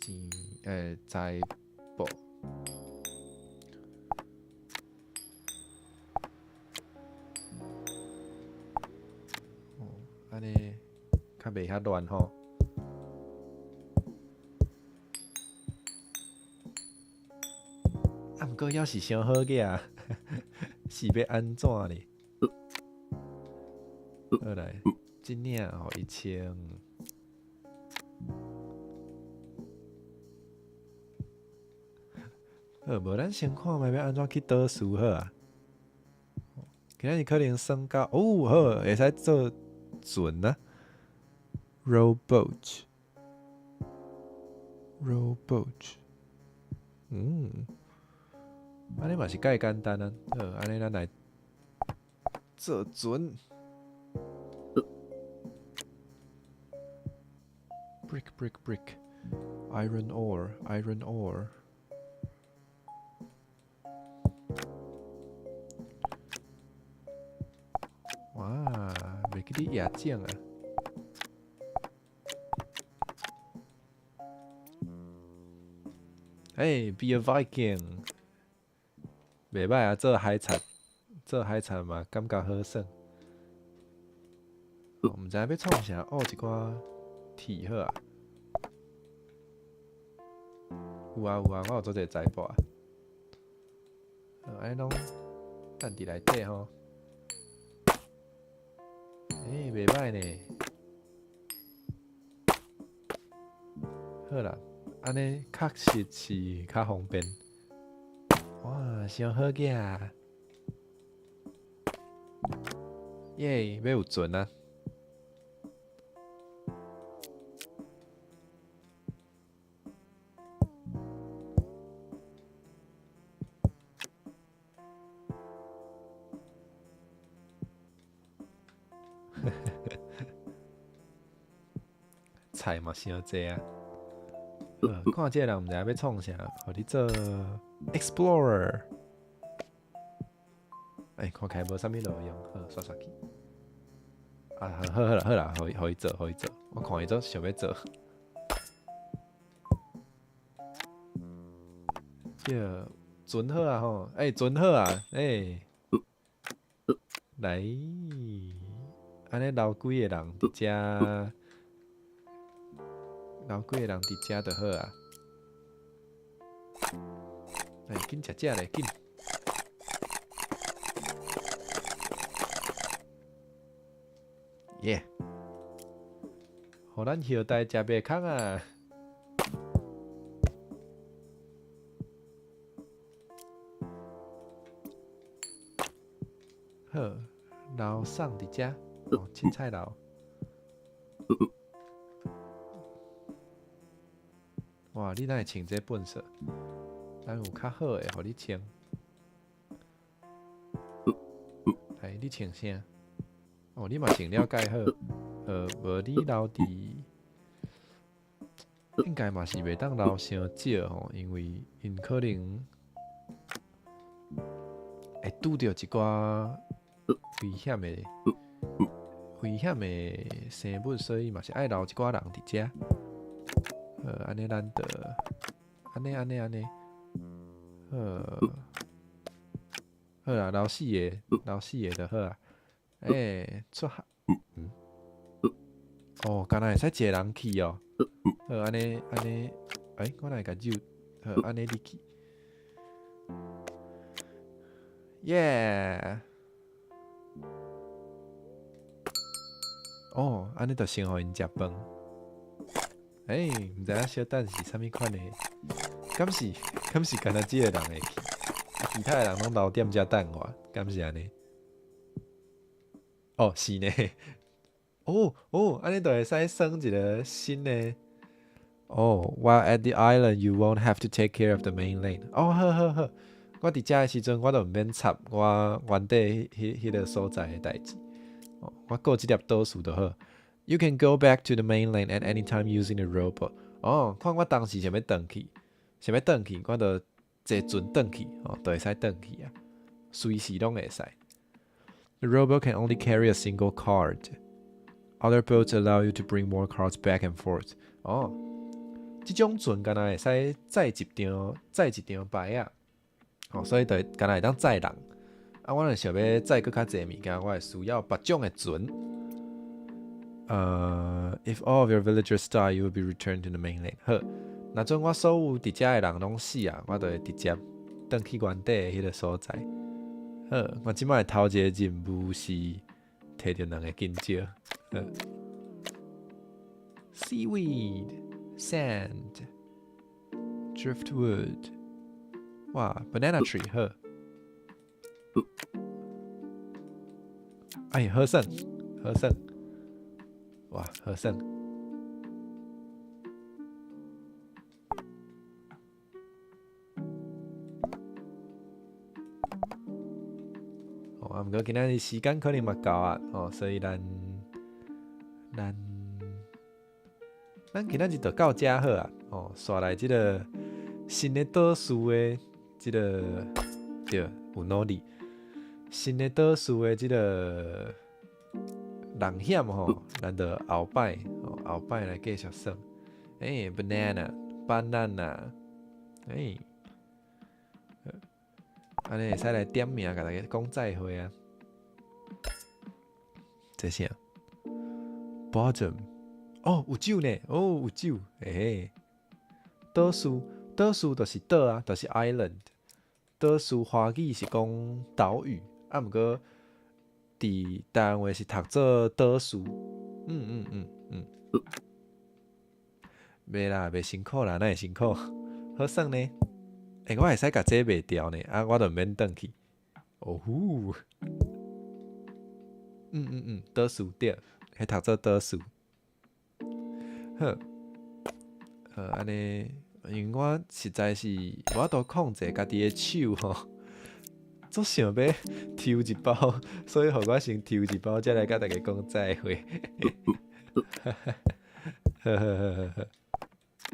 钱财报。安尼较袂遐乱吼。毋过要是伤好个啊，是要安怎呢？好来，一领吼1000。好，无咱先看卖要安怎去倒数好啊？今仔日可能算到好，会使做船啊。Rowboat，安尼嘛是介简单啊。好，安尼咱来做船。brick，iron ore。去野种啊。be a Viking， 袂歹啊，做海产嘛，感觉好耍。毋知要创啥，一寡铁好啊。有啊，我有做者栽培啊。安尼拢等伫内底吼。袂歹呢。好啦，安尼确实是较方便。哇，伤好个啊！耶，要有船啊！菜嘛伤济啊！看这个人毋知要创啥，互你做 explorer。看起来无啥物路用，好刷去。好啦，互伊做。我看伊做想要做。这船好啊吼，船好啊，来，安尼留几个人伫遮。留几个人伫遮就好啊！紧食咧，紧！耶！互咱后代食袂空啊！好，留送伫遮，凊彩留。哇，你哪会穿这本色？咱有较好诶，互你穿。来，你穿啥？你嘛穿了解好。无你留伫，应该嘛是袂当留伤少吼，因为因可能会拄着一寡危险诶生物，所以嘛是爱留一寡人伫遮。安尼咱就安尼，好啦，留四个就好啊。出海，敢若会使一个人去哦。好，安尼，我来甲揪，好，安尼你去。耶！安尼就先互因食饭。毋知影小等是啥物款的？敢是干那即个人会去？其他的人拢留踮遮等我，敢是安尼？是呢。安尼就会使算一个新的。While at the island, you won't have to take care of the main lane. 好。我伫遮的时阵，我就毋免插我原底迄个所在的代志。我过即粒倒数就好。You can go back to the main lane at any time using the rowboat. 看我当时想要转去，我就坐船转去，就会使转去啊，随时拢会使。The rowboat can only carry a single card. Other boats allow you to bring more cards back and forth. 即种船敢若会使载一张牌啊，所以就敢若会当载人。我若想要载搁较济物件，我会需要别种的船。If all of your villagers die, you will be returned to the mainland. 好，若阵我所有伫遮的人拢死啊，我就会直接转去原底的迄个所在。好，我即摆头一个任务是摕到2个金蕉。Seaweed, sand, driftwood. 哇 ，banana tree 好。好耍。哇，好耍。毋过今仔日时间可能嘛够啊，所以咱今仔日就到遮好啊。刷来即个新的岛屿的即个对有努力，新的岛屿的即个人险吼，咱就后摆后摆来继续算。banana，安尼会使来点名，甲大家讲再会啊。这啥 ？bottom， 有酒呢，有酒，岛屿就是岛啊，就是 island。岛屿华语是讲岛屿，毋过伫台湾话是读做岛屿。袂啦，袂辛苦啦，哪会辛苦？好耍呢。我会使甲这卖掉呢，我就免转去。哦呼，岛屿对，迄读做岛屿。好，安尼，因为我实在是无法度控制家己的手吼，总想要抽一包，所以互我先抽一包，才来甲大家讲再会。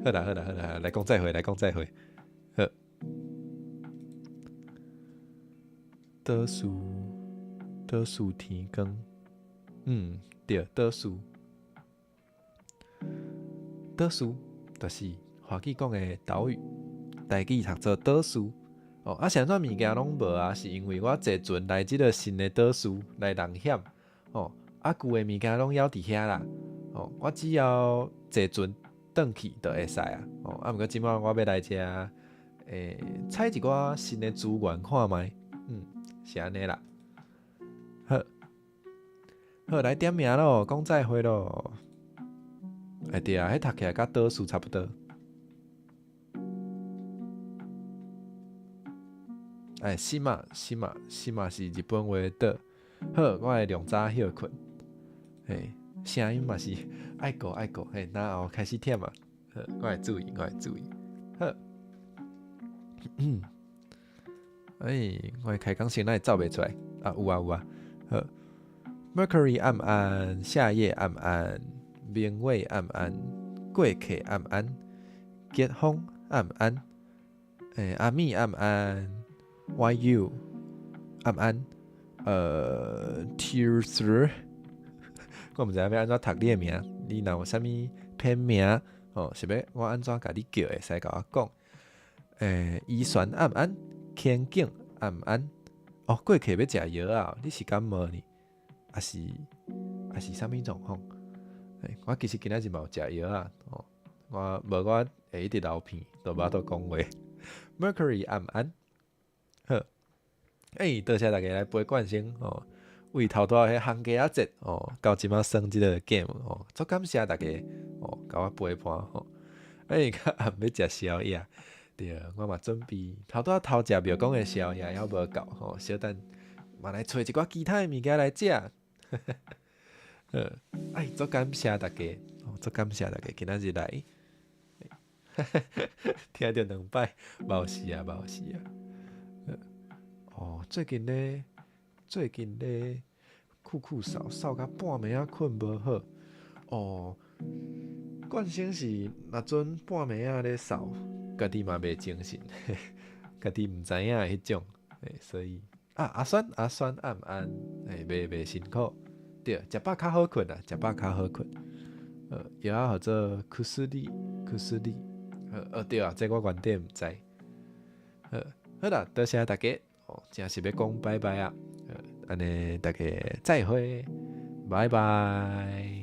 好啦，来讲再会，好。岛屿天光，对，岛屿就是华语讲的岛屿，台语读做岛屿。啥物物件拢无啊，是因为我坐船来即个新的岛屿来人险，旧的物件拢还伫遐啦。我只要坐船转去就会使啊。毋过即摆我要来遮，采一寡新的资源看卖，是安尼啦。好，来点名咯，讲再会咯。对啊，迄读起来甲岛屿差不多。西马是日本话的岛。好，我会量早休困。声音嘛是爱顾，然后开始忝啊。好，我会注意。好，我会开讲先，哪会走袂出来？有啊。好 ，Mercury 暗暗，夏夜暗暗，明月暗暗，过客暗暗，吉风暗暗，阿米暗暗 ，YU 暗暗，Tears， 我毋知影要安怎读你的名，你若有啥物片名，是要我安怎甲你叫会使甲我讲。伊璇暗暗，天景暗暗。过客要食药啊？你是感冒呢？还是啥物状况？我其实今仔日嘛有食药啊。我会一直流鼻，都无法度讲话。Mercury 暗暗，好，多谢大家来陪冠星为头拄迄行家节到即马算即个 game 足感谢大家甲我陪伴甲暗要食宵夜。对，我嘛准备头食庙讲的宵夜还无够小等嘛来找一寡其他的物件来食。足感谢大家，今仔日来，听着2摆，冇事啊。最近咧，酷扫到半暝啊，困无好。惯性是若阵半暝啊咧扫，家己嘛袂精神，家己毋知影迄种，所以阿酸暗暗，袂辛苦。对，食饱较好困啊，药或者库斯利，对啊，这我原底毋知。好啦，多谢大家，真是要讲拜拜啊，安尼大家再会，拜拜。